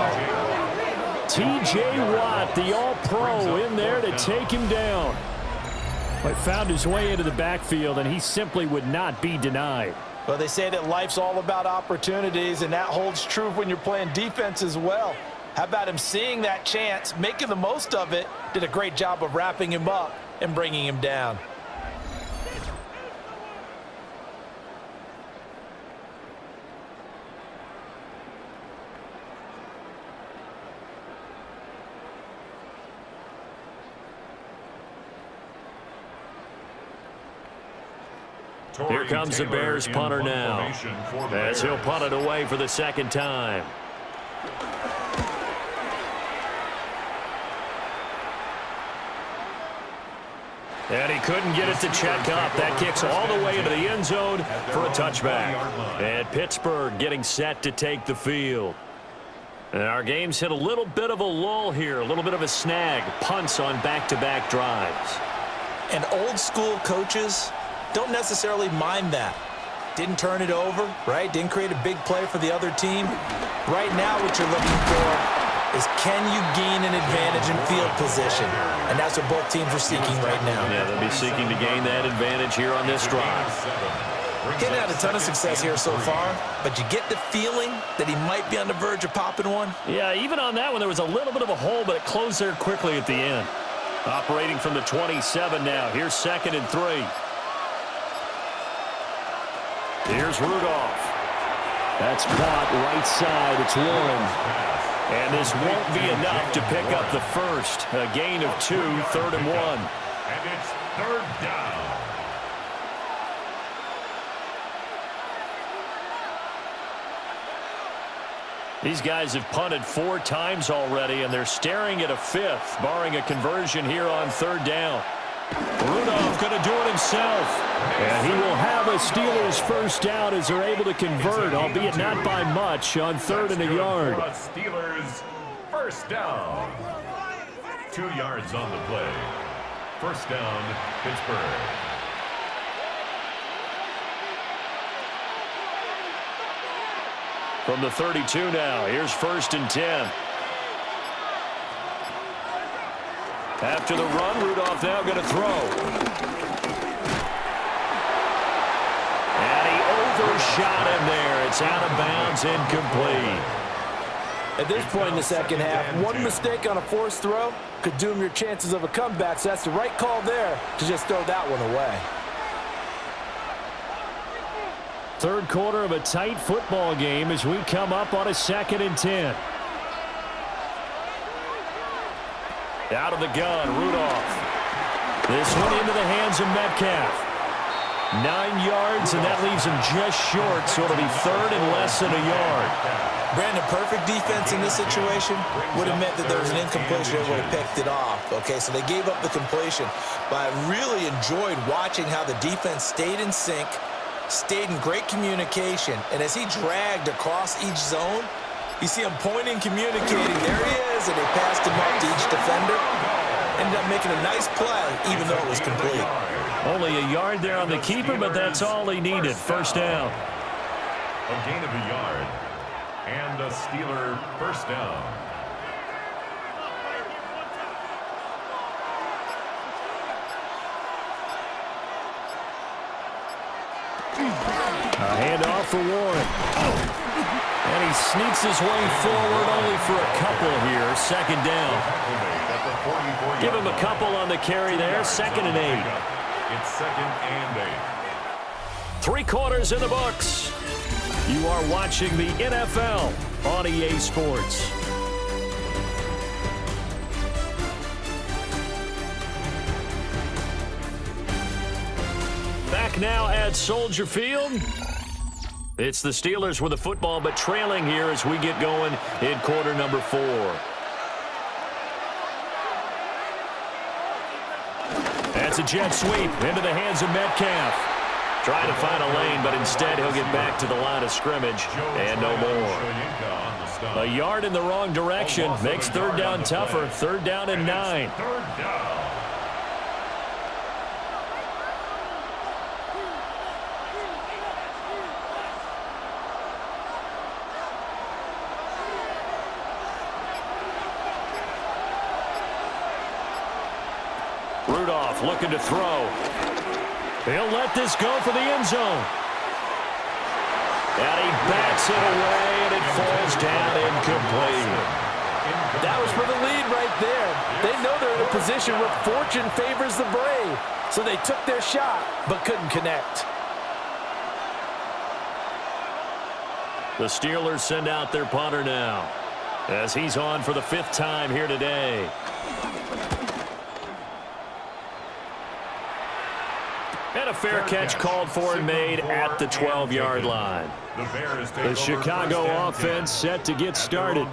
T.J. Watt, the all-pro, in there to take him down. But found his way into the backfield, and he simply would not be denied. Well, they say that life's all about opportunities, and that holds true when you're playing defense as well. How about him seeing that chance, making the most of it, did a great job of wrapping him up and bringing him down. Here comes the Bears punter now, as he'll punt it away for the 2nd time. And he couldn't get it to check up. That kicks all the way into the end zone for a touchback. And Pittsburgh getting set to take the field. And our game's hit a little bit of a lull here, a little bit of a snag. Punts on back-to-back drives. And old school coaches don't necessarily mind that. Didn't turn it over, right? Didn't create a big play for the other team. Right now what you're looking for is can you gain an advantage in field position? And that's what both teams are seeking right now. Yeah, they'll be seeking to gain that advantage here on this drive. Getting had a ton of success here so far, but you get the feeling that he might be on the verge of popping one. Yeah, even on that one, there was a little bit of a hole, but it closed there quickly at the end. Operating from the 27 now. Here's 2nd and 3. Here's Rudolph. That's caught right side. It's Warren. And this won't be enough to pick up the first. A gain of 2, 3rd and 1. And it's 3rd down. These guys have punted 4 times already, and they're staring at a 5th, barring a conversion here on 3rd down. Rudolph going to do it himself. And he will have a Steelers first down as they're able to convert, albeit not by much, on 3rd and a yard. Steelers first down. 2 yards on the play. First down, Pittsburgh. From the 32 now, here's 1st and 10. After the run, Rudolph now going to throw. And he overshot him there. It's out of bounds, incomplete. At this point in the second half, one mistake on a forced throw could doom your chances of a comeback, so that's the right call there to just throw that one away. Third quarter of a tight football game as we come up on a 2nd and 10. Out of the gun, Rudolph. This one into the hands of Metcalf. 9 yards, and that leaves him just short, so it'll be 3rd and less than a yard. Brandon, perfect defense in this situation would have meant that there was an incompletion and would have picked it off. Okay, so they gave up the completion. But I really enjoyed watching how the defense stayed in sync, stayed in great communication, and as he dragged across each zone, you see him pointing, communicating. There he is, and they passed him up to each defender. Ended up making a nice play, even though it was complete. Only a yard there on the keeper, but that's all he needed. First down. A gain of a yard. And a Steeler first down. A handoff for Warren. And he sneaks his way forward only for a couple here. Second down. Give him a couple on the carry there. 2nd and 8. It's 2nd and 8. 3 quarters in the books. You are watching the NFL on EA Sports. Back now at Soldier Field. It's the Steelers with the football, but trailing here as we get going in quarter number 4. That's a jet sweep into the hands of Metcalf. Trying to find a lane, but instead he'll get back to the line of scrimmage and no more. A yard in the wrong direction makes 3rd down tougher. 3rd down and 9. Rudolph looking to throw. He'll let this go for the end zone. And he bats it away, and it falls down incomplete. That was for the lead right there. They know they're in a position where fortune favors the brave. So they took their shot, but couldn't connect. The Steelers send out their punter now, as he's on for the 5th time here today. And a fair catch called for and made at the 12-yard line. The Chicago offense set to get started.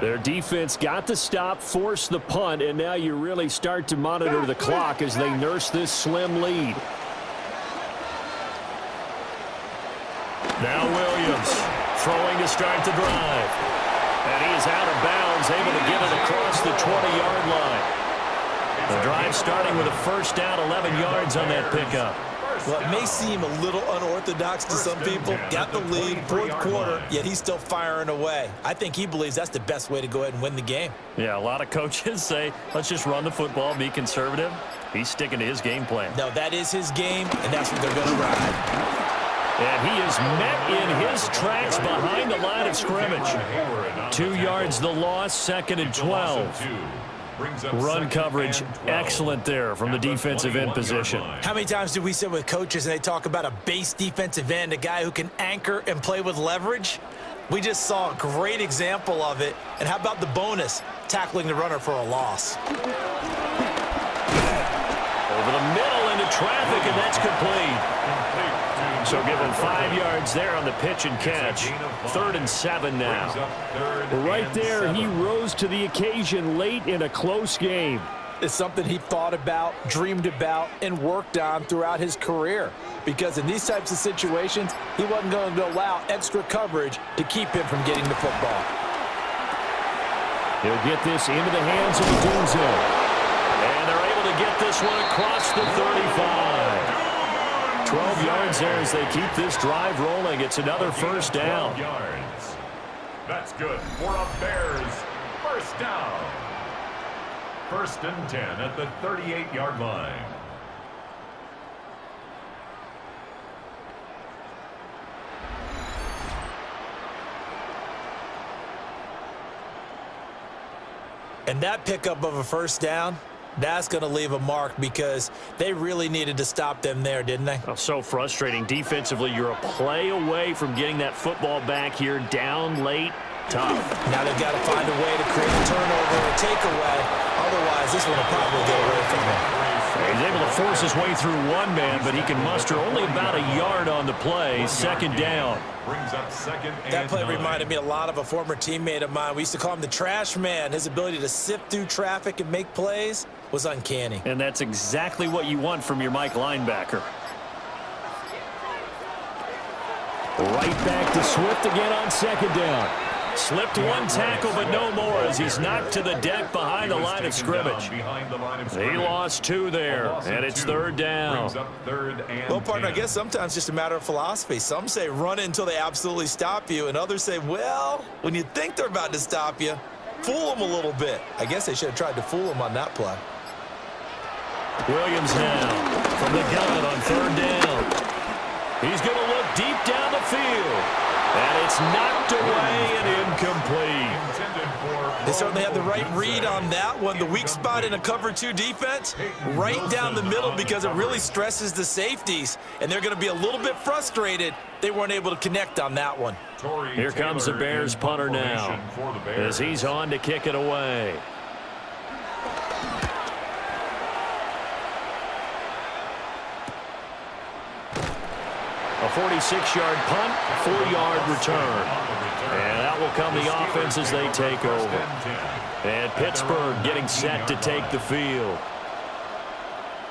Their defense got the stop, forced the punt, and now you really start to monitor the clock as they nurse this slim lead. Now Williams throwing to start the drive. And he is out of bounds, able to get it across the 20-yard line. The drive starting with a first down, 11 yards on that pickup. Well, it may seem a little unorthodox to some people. Got the lead, 4th quarter, yet he's still firing away. I think he believes that's the best way to go ahead and win the game. Yeah, a lot of coaches say, let's just run the football, be conservative. He's sticking to his game plan. No, that is his game, and that's what they're going to ride. And he is met in his tracks behind the line of scrimmage. 2 yards the loss, 2nd and 12. Run coverage, excellent there from the defensive end position. How many times do we sit with coaches and they talk about a base defensive end, a guy who can anchor and play with leverage? We just saw a great example of it. And how about the bonus, tackling the runner for a loss? Over the middle into traffic, and that's complete. So give him 5 yards there on the pitch and catch. 3rd and 7 now. Right there, he rose to the occasion late in a close game. It's something he thought about, dreamed about, and worked on throughout his career. Because in these types of situations, he wasn't going to allow extra coverage to keep him from getting the football. He'll get this into the hands of Adunze. And they're able to get this one across the 35. 12 yards there as they keep this drive rolling. It's another first down. Yards. That's good for a Bears first down. 1st and 10 at the 38-yard line. And that pickup of a first down, that's going to leave a mark because they really needed to stop them there, didn't they? Oh, so frustrating. Defensively, you're a play away from getting that football back here, down late. Tough. Now they've got to find a way to create a turnover or takeaway. Otherwise, this one will probably get away from them. He's able to force his way through one man, but he can muster only about a yard on the play. Second down. Brings up second and That play 9. reminded me a lot of a former teammate of mine. We used to call him the trash man. His ability to sift through traffic and make plays was uncanny. And that's exactly what you want from your Mike linebacker. Right back to Swift again on second down. Slipped one tackle, but no more as he's knocked to the deck behind the line of scrimmage. He lost 2 there, and it's third down. Well, partner, I guess sometimes it's just a matter of philosophy. Some say run it until they absolutely stop you, and others say, well, when you think they're about to stop you, fool them a little bit. I guess they should have tried to fool them on that play. Williams now from the gun on third down. He's going to look deep down the field. And it's knocked away and incomplete. They certainly had the right read on that one. The weak spot in a cover 2 defense, right down the middle because it really stresses the safeties. And they're going to be a little bit frustrated they weren't able to connect on that one. Here comes the Bears punter now as he's on to kick it away. A 46-yard punt, 4-yard return. And that will come the offense as they take over. And Pittsburgh getting set to take the field.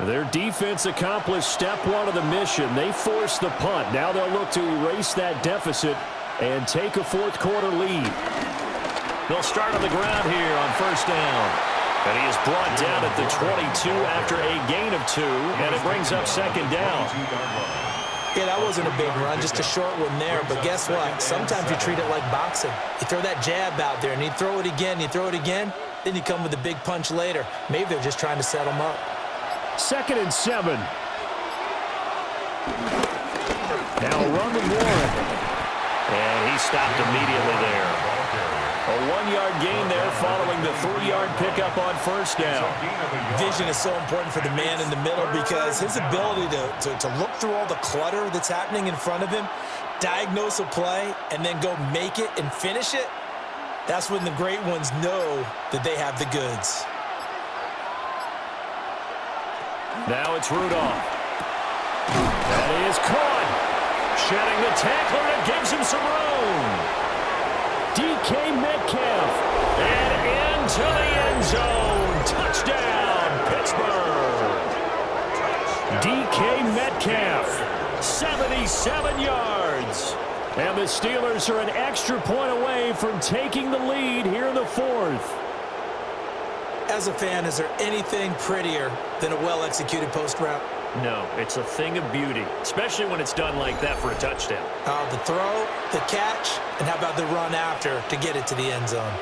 Their defense accomplished step 1 of the mission. They forced the punt. Now they'll look to erase that deficit and take a fourth quarter lead. They'll start on the ground here on first down. And he is brought down at the 22 after a gain of 2. And it brings up second down. Yeah, that wasn't a big run, just a short one there. But guess what? Sometimes you treat it like boxing. You throw that jab out there, and you throw it again, then you come with a big punch later. Maybe they're just trying to set them up. 2nd and 7. Now run with Warren. And he stopped immediately there. A 1-yard gain there following the 3-yard pickup on first down. Vision is so important for the man in the middle because his ability to look through all the clutter that's happening in front of him, diagnose a play, and then go make it and finish it, that's when the great ones know that they have the goods. Now it's Rudolph. That is caught. Shedding the tackler and gives him some room. DK Metcalf, and into the end zone. Touchdown, Pittsburgh. DK Metcalf, 77 yards. And the Steelers are an extra point away from taking the lead here in the 4th. As a fan, is there anything prettier than a well-executed post route? No, it's a thing of beauty, especially when it's done like that for a touchdown. The throw, the catch, and how about the run after to get it to the end zone?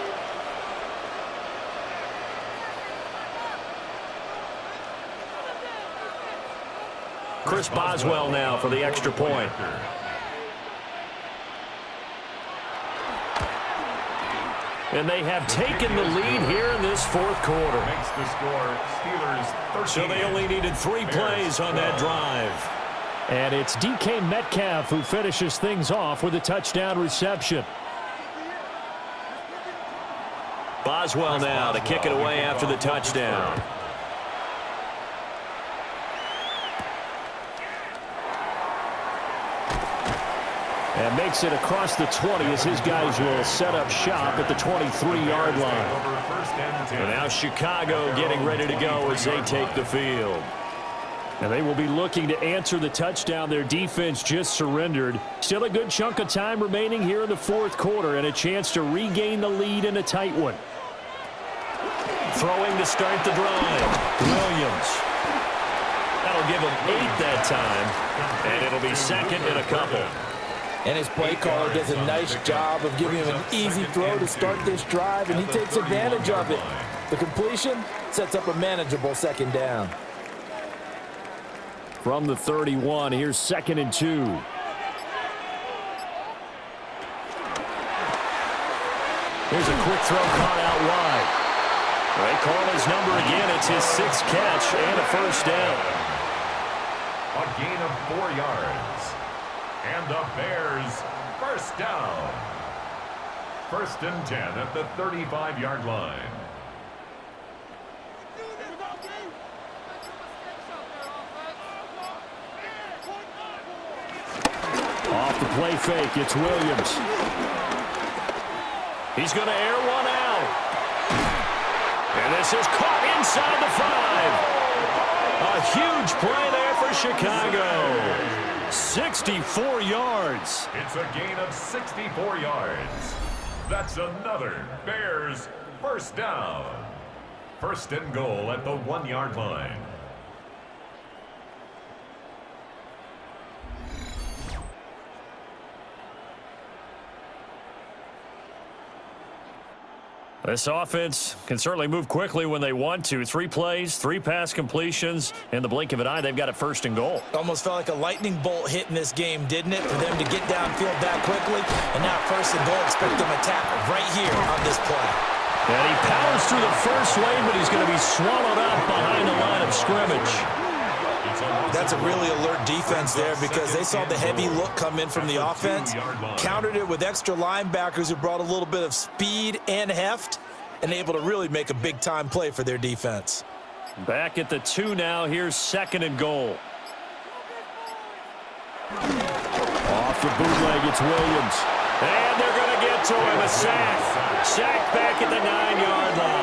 Chris Boswell now for the extra point. And they have taken the lead here in this 4th quarter. Makes the score Steelers 13. So they only needed 3 plays on that drive. And it's DK Metcalf who finishes things off with a touchdown reception. Boswell now to kick it away after the touchdown. And makes it across the 20 as his guys will set up shop at the 23-yard line. And now Chicago getting ready to go as they take the field. And they will be looking to answer the touchdown their defense just surrendered. Still a good chunk of time remaining here in the 4th quarter and a chance to regain the lead in a tight one. Throwing to start the drive. Williams. That'll give him 8 that time. And it'll be 2nd and a couple. And his play caller does a nice job of giving him an easy throw to start this drive, and he takes advantage of it. The completion sets up a manageable 2nd down. From the 31, here's 2nd and 2. Here's a quick throw caught out wide. They call his number again. It's his 6th catch and a first down. A gain of 4 yards. And the Bears first down. 1st and 10 at the 35-yard line. Off the play fake, it's Williams. He's going to air one out. And this is caught inside the 5. A huge play there for Chicago. 64 yards. It's a gain of 64 yards. That's another Bears first down. 1st and goal at the 1-yard line. This offense can certainly move quickly when they want to. 3 plays, 3 pass completions. In the blink of an eye, they've got a 1st and goal. Almost felt like a lightning bolt hit in this game, didn't it? For them to get downfield that quickly. And now 1st and goal, expect them to tackle right here on this play. And he powers through the first lane, but he's going to be swallowed up behind the line of scrimmage. That's a really alert defense there because they saw the heavy look come in from the offense, countered it with extra linebackers who brought a little bit of speed and heft, and able to really make a big-time play for their defense. Back at the 2 now. Here's 2nd and goal. Off the bootleg, it's Williams. And they're going to get to him. A sack. Sack back at the 9-yard line.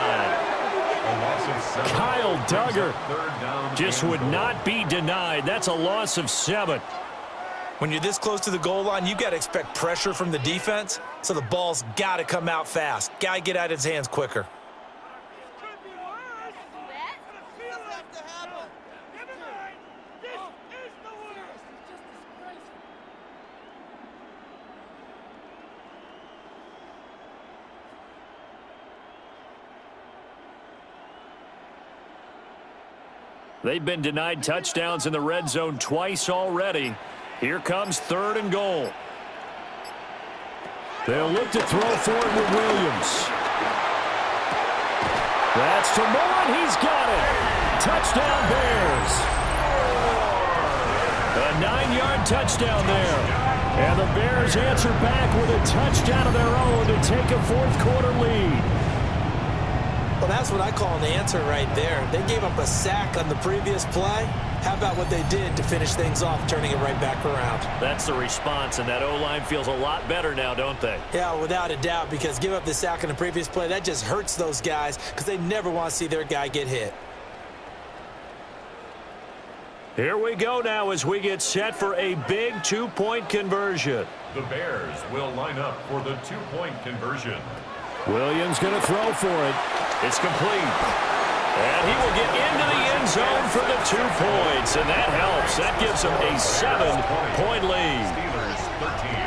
Kyle Duggar just would not be denied. That's a loss of 7. When you're this close to the goal line, you got to expect pressure from the defense, so the ball's got to come out fast. Got to get out of his hands quicker. They've been denied touchdowns in the red zone twice already. Here comes 3rd and goal. They'll look to throw for it with Williams. That's to Moore, and he's got it. Touchdown Bears. A 9-yard touchdown there. And the Bears answer back with a touchdown of their own to take a 4th-quarter lead. Well, that's what I call an answer right there. They gave up a sack on the previous play. How about what they did to finish things off, turning it right back around? That's the response, and that O-line feels a lot better now, don't they? Yeah, without a doubt, because give up the sack on the previous play, that just hurts those guys because they never want to see their guy get hit. Here we go now as we get set for a big 2-point conversion. The Bears will line up for the 2-point conversion. Williams going to throw for it. It's complete. And he will get into the end zone for the 2 points. And that helps. That gives him a 7-point lead. Steelers 13.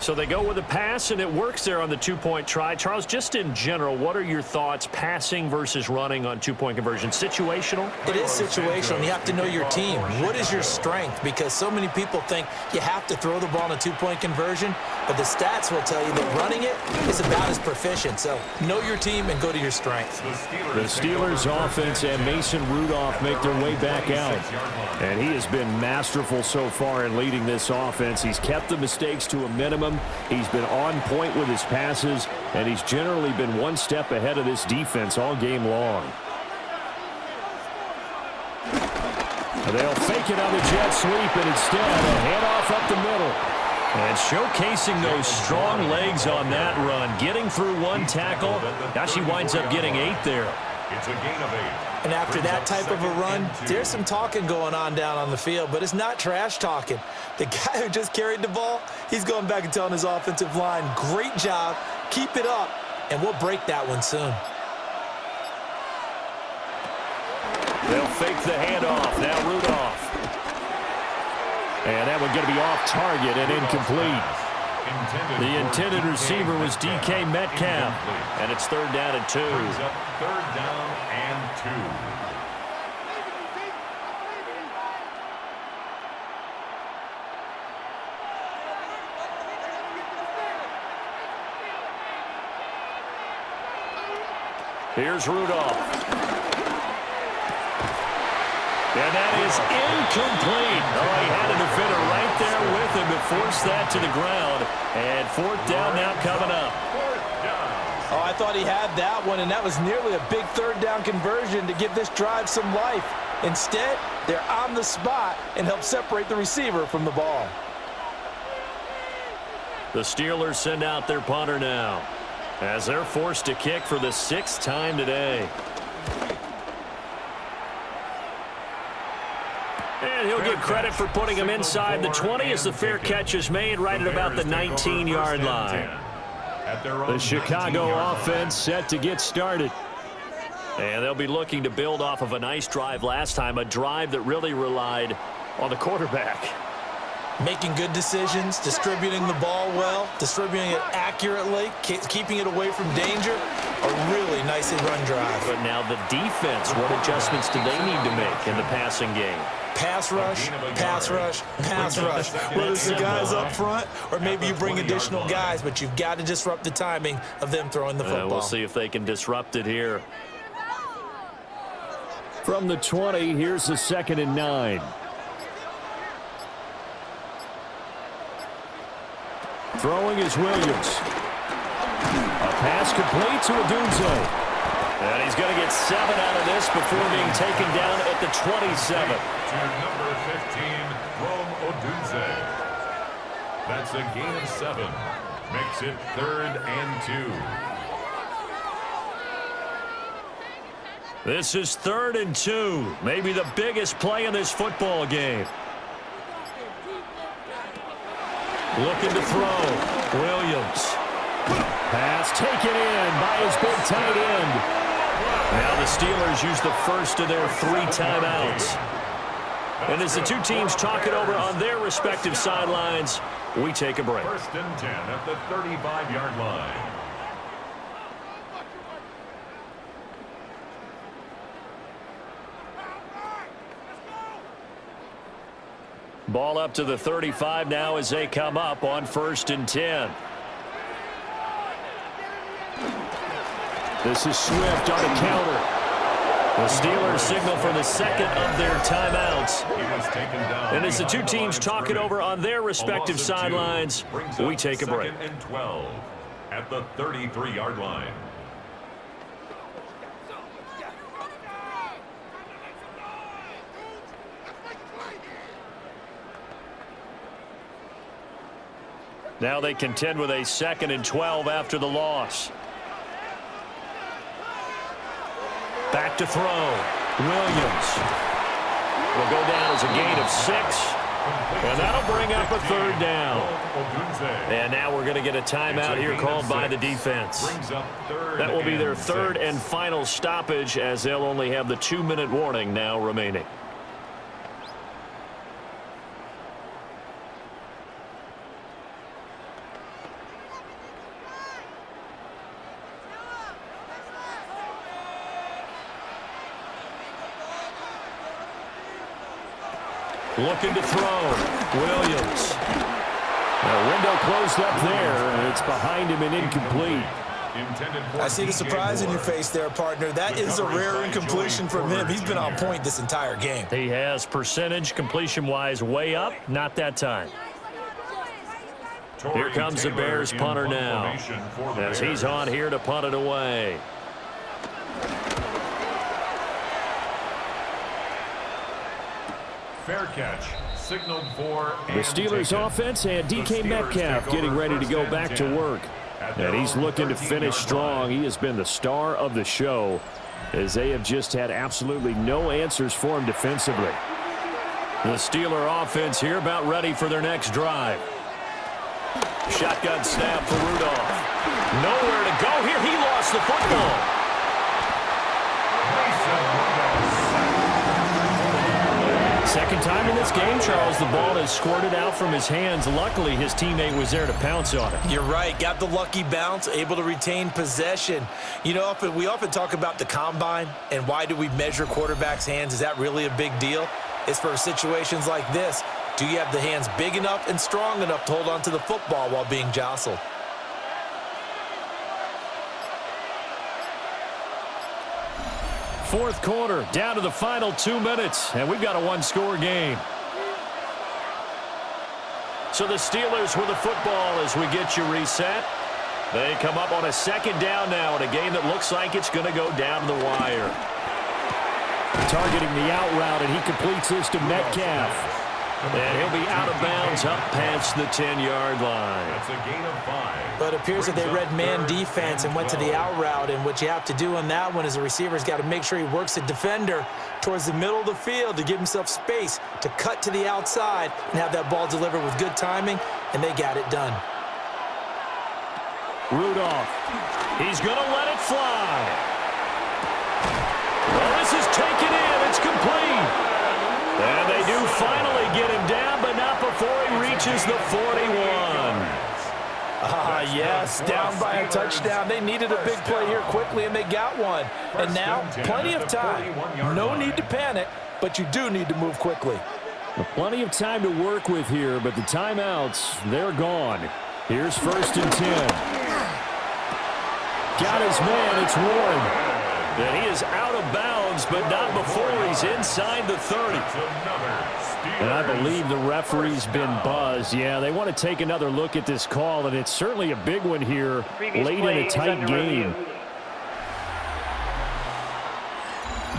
So they go with a pass, and it works there on the 2-point try. Charles, just in general, what are your thoughts passing versus running on 2-point conversion? Situational? It is situational. You have to know your team. What is your strength? Because so many people think you have to throw the ball in a 2-point conversion, but the stats will tell you that running it is about as proficient. So know your team and go to your strength. The Steelers offense and Mason Rudolph make their way back out. And he has been masterful so far in leading this offense. He's kept the mistakes to a minimum. He's been on point with his passes, and he's generally been one step ahead of this defense all game long. They'll fake it on the jet sweep, and instead a handoff up the middle. And showcasing those strong legs on that run, getting through one tackle. Now she winds up getting 8 there. It's a gain of 8. And after that type of a run, there's some talking going on down on the field, but it's not trash talking. The guy who just carried the ball, he's going back and telling his offensive line, great job, keep it up, and we'll break that one soon. They'll fake the handoff. Now Rudolph. And that one going to be off target and incomplete. The intended receiver was DK Metcalf. And it's 3rd down and 2. Brings up 3rd down and 2. Here's Rudolph. And that is incomplete. Oh, he had a defender right there with him to force that to the ground. And 4th down now coming up. Oh, I thought he had that one, and that was nearly a big 3rd down conversion to give this drive some life. Instead, they're on the spot and help separate the receiver from the ball. The Steelers send out their punter now, as they're forced to kick for the 6th time today. And he'll get credit for putting him inside the 20 as the fair catch is made right at about the 19-yard line. The Chicago offense set to get started. And they'll be looking to build off of a nice drive last time, a drive that really relied on the quarterback. Making good decisions, distributing the ball well, distributing it accurately, keeping it away from danger. A really nicely run drive. But now the defense, what adjustments do they need to make in the passing game? Pass rush, pass rush, pass rush. Whether it's the guys up front or maybe you bring additional guys, but you've got to disrupt the timing of them throwing the football. We'll see if they can disrupt it here. From the 20, here's the 2nd and 9. Throwing is Williams. A pass complete to Odunze. And he's going to get 7 out of this before being taken down at the 27. To number 15, Rome Odunze. That's a gain of 7. Makes it 3rd and 2. This is 3rd and 2. Maybe the biggest play in this football game. Looking to throw. Williams. Pass taken in by his big tight end. Now the Steelers use the first of their 3 timeouts. And as the two teams talk it over on their respective sidelines, we take a break. 1st and 10 at the 35-yard line. Ball up to the 35 now as they come up on 1st and 10. This is Swift on a counter. The Steelers signal for the 2nd of their timeouts. And as the two teams talk it over on their respective sidelines, we take a break. 2nd and 12 at the 33-yard line. Now they contend with a 2nd and 12 after the loss. Back to throw. Williams will go down as a gain of 6. And that'll bring up a 3rd down. And now we're going to get a timeout here called by the defense. That will be their 3rd and final stoppage, as they'll only have the 2-minute warning now remaining. Looking to throw. Williams. The window closed up there, and it's behind him and incomplete. I see the surprise in your face there, partner. That is a rare incompletion from him. He's been on point this entire game. He has percentage completion-wise way up, not that time. Here comes the Bears punter now, as he's on here to punt it away. Fair catch, signaled for. The Steelers offense and DK Metcalf getting ready to go back to work. And he's looking to finish strong. He has been the star of the show, as they have just had absolutely no answers for him defensively. The Steeler offense here about ready for their next drive. Shotgun snap for Rudolph. Nowhere to go here. He lost the football. Second time in this game, Charles, the ball has squirted out from his hands. Luckily, his teammate was there to pounce on it. You're right. Got the lucky bounce, able to retain possession. You know, we often talk about the combine and why do we measure quarterbacks' hands. Is that really a big deal? It's for situations like this. Do you have the hands big enough and strong enough to hold on to the football while being jostled? Fourth quarter, down to the final 2 minutes, and we've got a one-score game. So the Steelers with the football as we get you reset. They come up on a second down now in a game that looks like it's going to go down to the wire. Targeting the out route, and he completes this to Metcalf. And he'll be out of bounds up past the 10-yard line. That's a gain of 5. But it appears that they read man defense and went to the out route, and what you have to do on that one is the receiver's got to make sure he works the defender towards the middle of the field to give himself space to cut to the outside and have that ball delivered with good timing, and they got it done. Rudolph, he's going to let it fly. Well, this is taken in. It's complete. And they do finally get him down, but not before he reaches the 41. Yes, down by a touchdown. They needed a big play here quickly, and they got one. And now, plenty of time. No need to panic, but you do need to move quickly. Plenty of time to work with here, but the timeouts, they're gone. Here's 1st and 10. Got his man, it's Warren. And he is out of bounds, but not before he's inside the 30. And I believe the referee's been buzzed. Yeah, they want to take another look at this call, and it's certainly a big one here late in a tight game.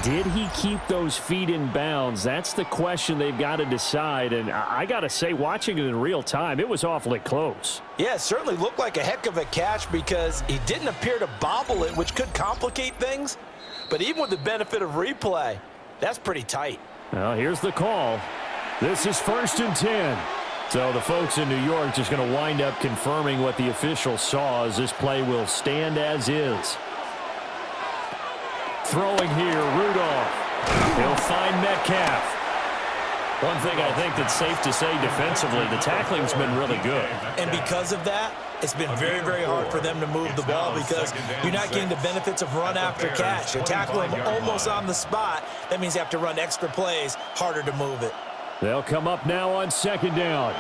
Did he keep those feet in bounds? That's the question they've got to decide. And I got to say, watching it in real time, it was awfully close. Yeah, it certainly looked like a heck of a catch because he didn't appear to bobble it, which could complicate things. But even with the benefit of replay, that's pretty tight. Well, here's the call. This is 1st and 10. So the folks in New York just going to wind up confirming what the official saw as this play will stand as is. Throwing here, Rudolph. He'll find Metcalf. One thing I think that's safe to say defensively, the tackling's been really good. And because of that, it's been very, very hard for them to move the ball because you're not getting the benefits of run after catch. You're tackling them almost on the spot. That means you have to run extra plays, harder to move it. They'll come up now on 2nd down.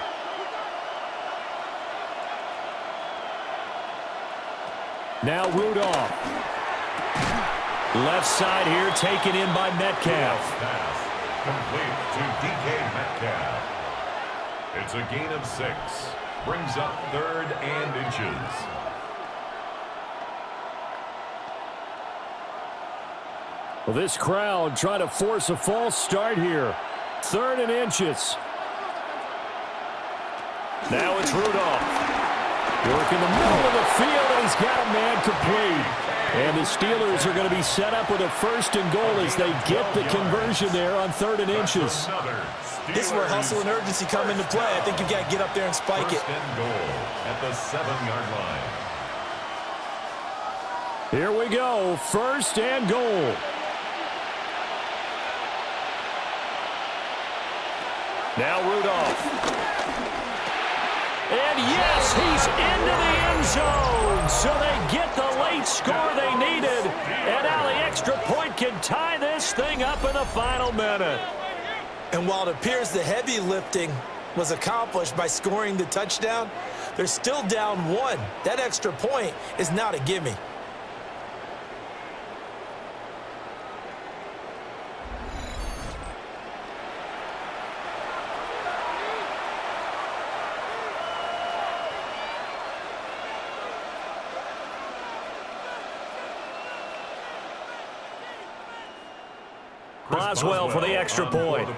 Now Rudolph. Left side here, taken in by Metcalf. Complete to DK Metcalf. It's a gain of 6. Brings up 3rd and inches. Well, this crowd trying to force a false start here. 3rd and inches. Now it's Rudolph. Working the middle of the field, and he's got a man complete. And the Steelers are going to be set up with a 1st and goal as they get the conversion there on 3rd and inches. This is where hustle and urgency come into play. I think you've got to get up there and spike it. 1st and goal at the 7-yard line. Here we go, 1st and goal. Now Rudolph. And yes, he's into the end zone. So they get the late score they needed. And now the extra point can tie this thing up in the final minute. And while it appears the heavy lifting was accomplished by scoring the touchdown, they're still down 1. That extra point is not a gimme. Boswell for the extra point.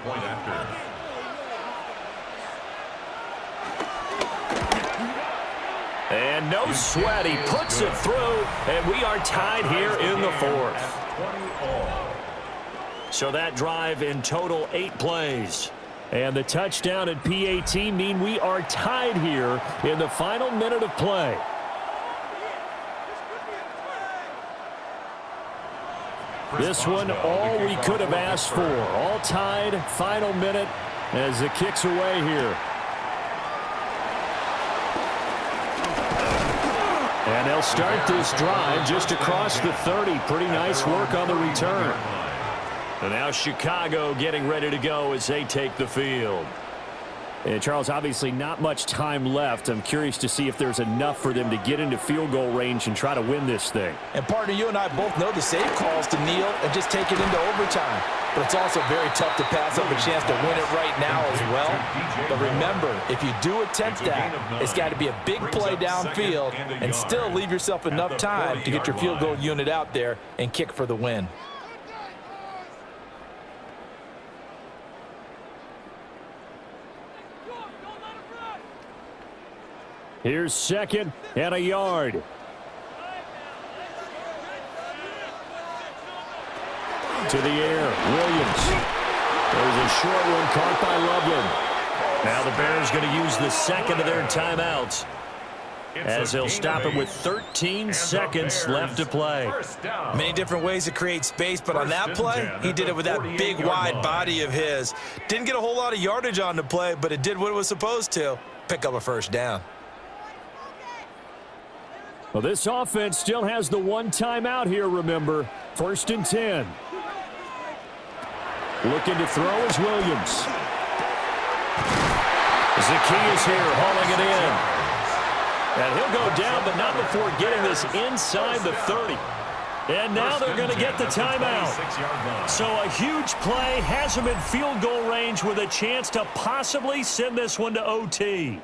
And no sweat, he puts it through, and we are tied here in the 4th. So that drive in total 8 plays. And the touchdown and PAT mean we are tied here in the final minute of play. This one, all we could have asked for. All tied, final minute as it kicks away here. And they'll start this drive just across the 30. Pretty nice work on the return. And now Chicago getting ready to go as they take the field. And Charles, obviously not much time left. I'm curious to see if there's enough for them to get into field goal range and try to win this thing. And partner, you and I both know the save calls to kneel and just take it into overtime. But it's also very tough to pass up a chance to win it right now as well. But remember, if you do attempt that, it's got to be a big play downfield and still leave yourself enough time to get your field goal unit out there and kick for the win. Here's second and a yard. To the air, Williams. There's a short one caught by Loveland. Now the Bears going to use the second of their timeouts as they'll stop it with 13 seconds left to play. Many different ways to create space, but on that play, he did it with that big, wide body of his. Didn't get a whole lot of yardage on the play, but it did what it was supposed to. Pick up a first down. Well, this offense still has the one timeout here, remember. 1st and 10. Looking to throw is Williams. Zacchaeus here hauling it in. And he'll go down, but not before getting this inside the 30. And now they're going to get the timeout. So a huge play has him in field goal range with a chance to possibly send this one to OT.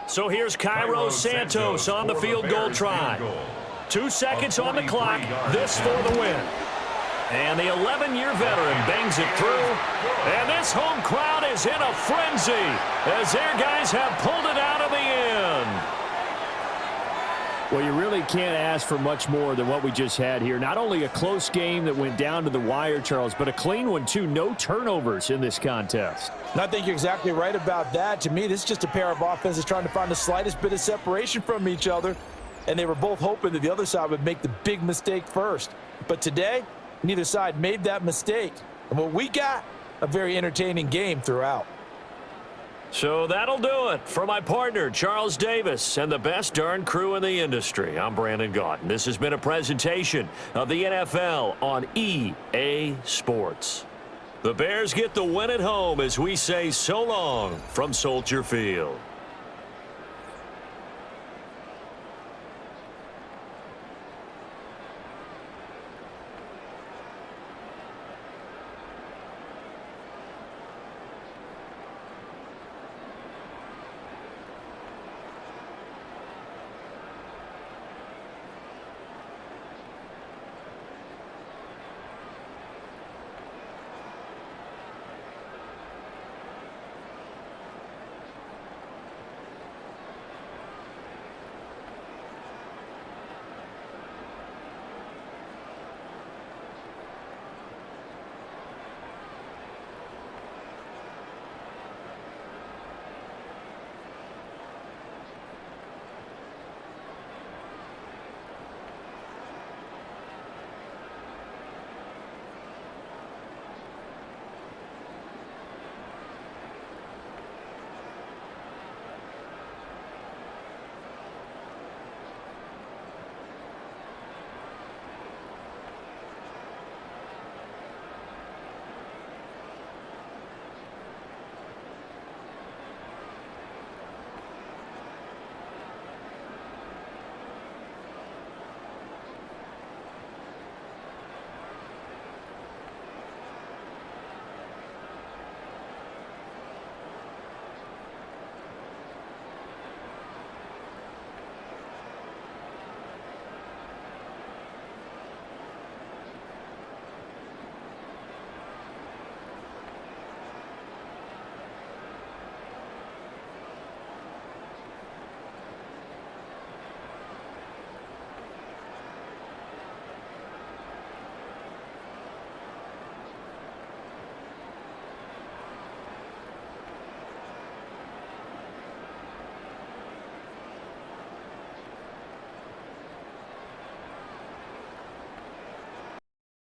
So here's Cairo Santos on the field goal try. 2 seconds on the clock. This for the win. And the 11-year veteran bangs it through. And this home crowd is in a frenzy as their guys have pulled it out of the end. Well, you really can't ask for much more than what we just had here. Not only a close game that went down to the wire, Charles, but a clean one, too. No turnovers in this contest. And I think you're exactly right about that. To me, this is just a pair of offenses trying to find the slightest bit of separation from each other. And they were both hoping that the other side would make the big mistake first. But today, neither side made that mistake. And what we got, a very entertaining game throughout. So that'll do it for my partner, Charles Davis, and the best darn crew in the industry. I'm Brandon Gaudin. This has been a presentation of the NFL on EA Sports. The Bears get the win at home as we say so long from Soldier Field.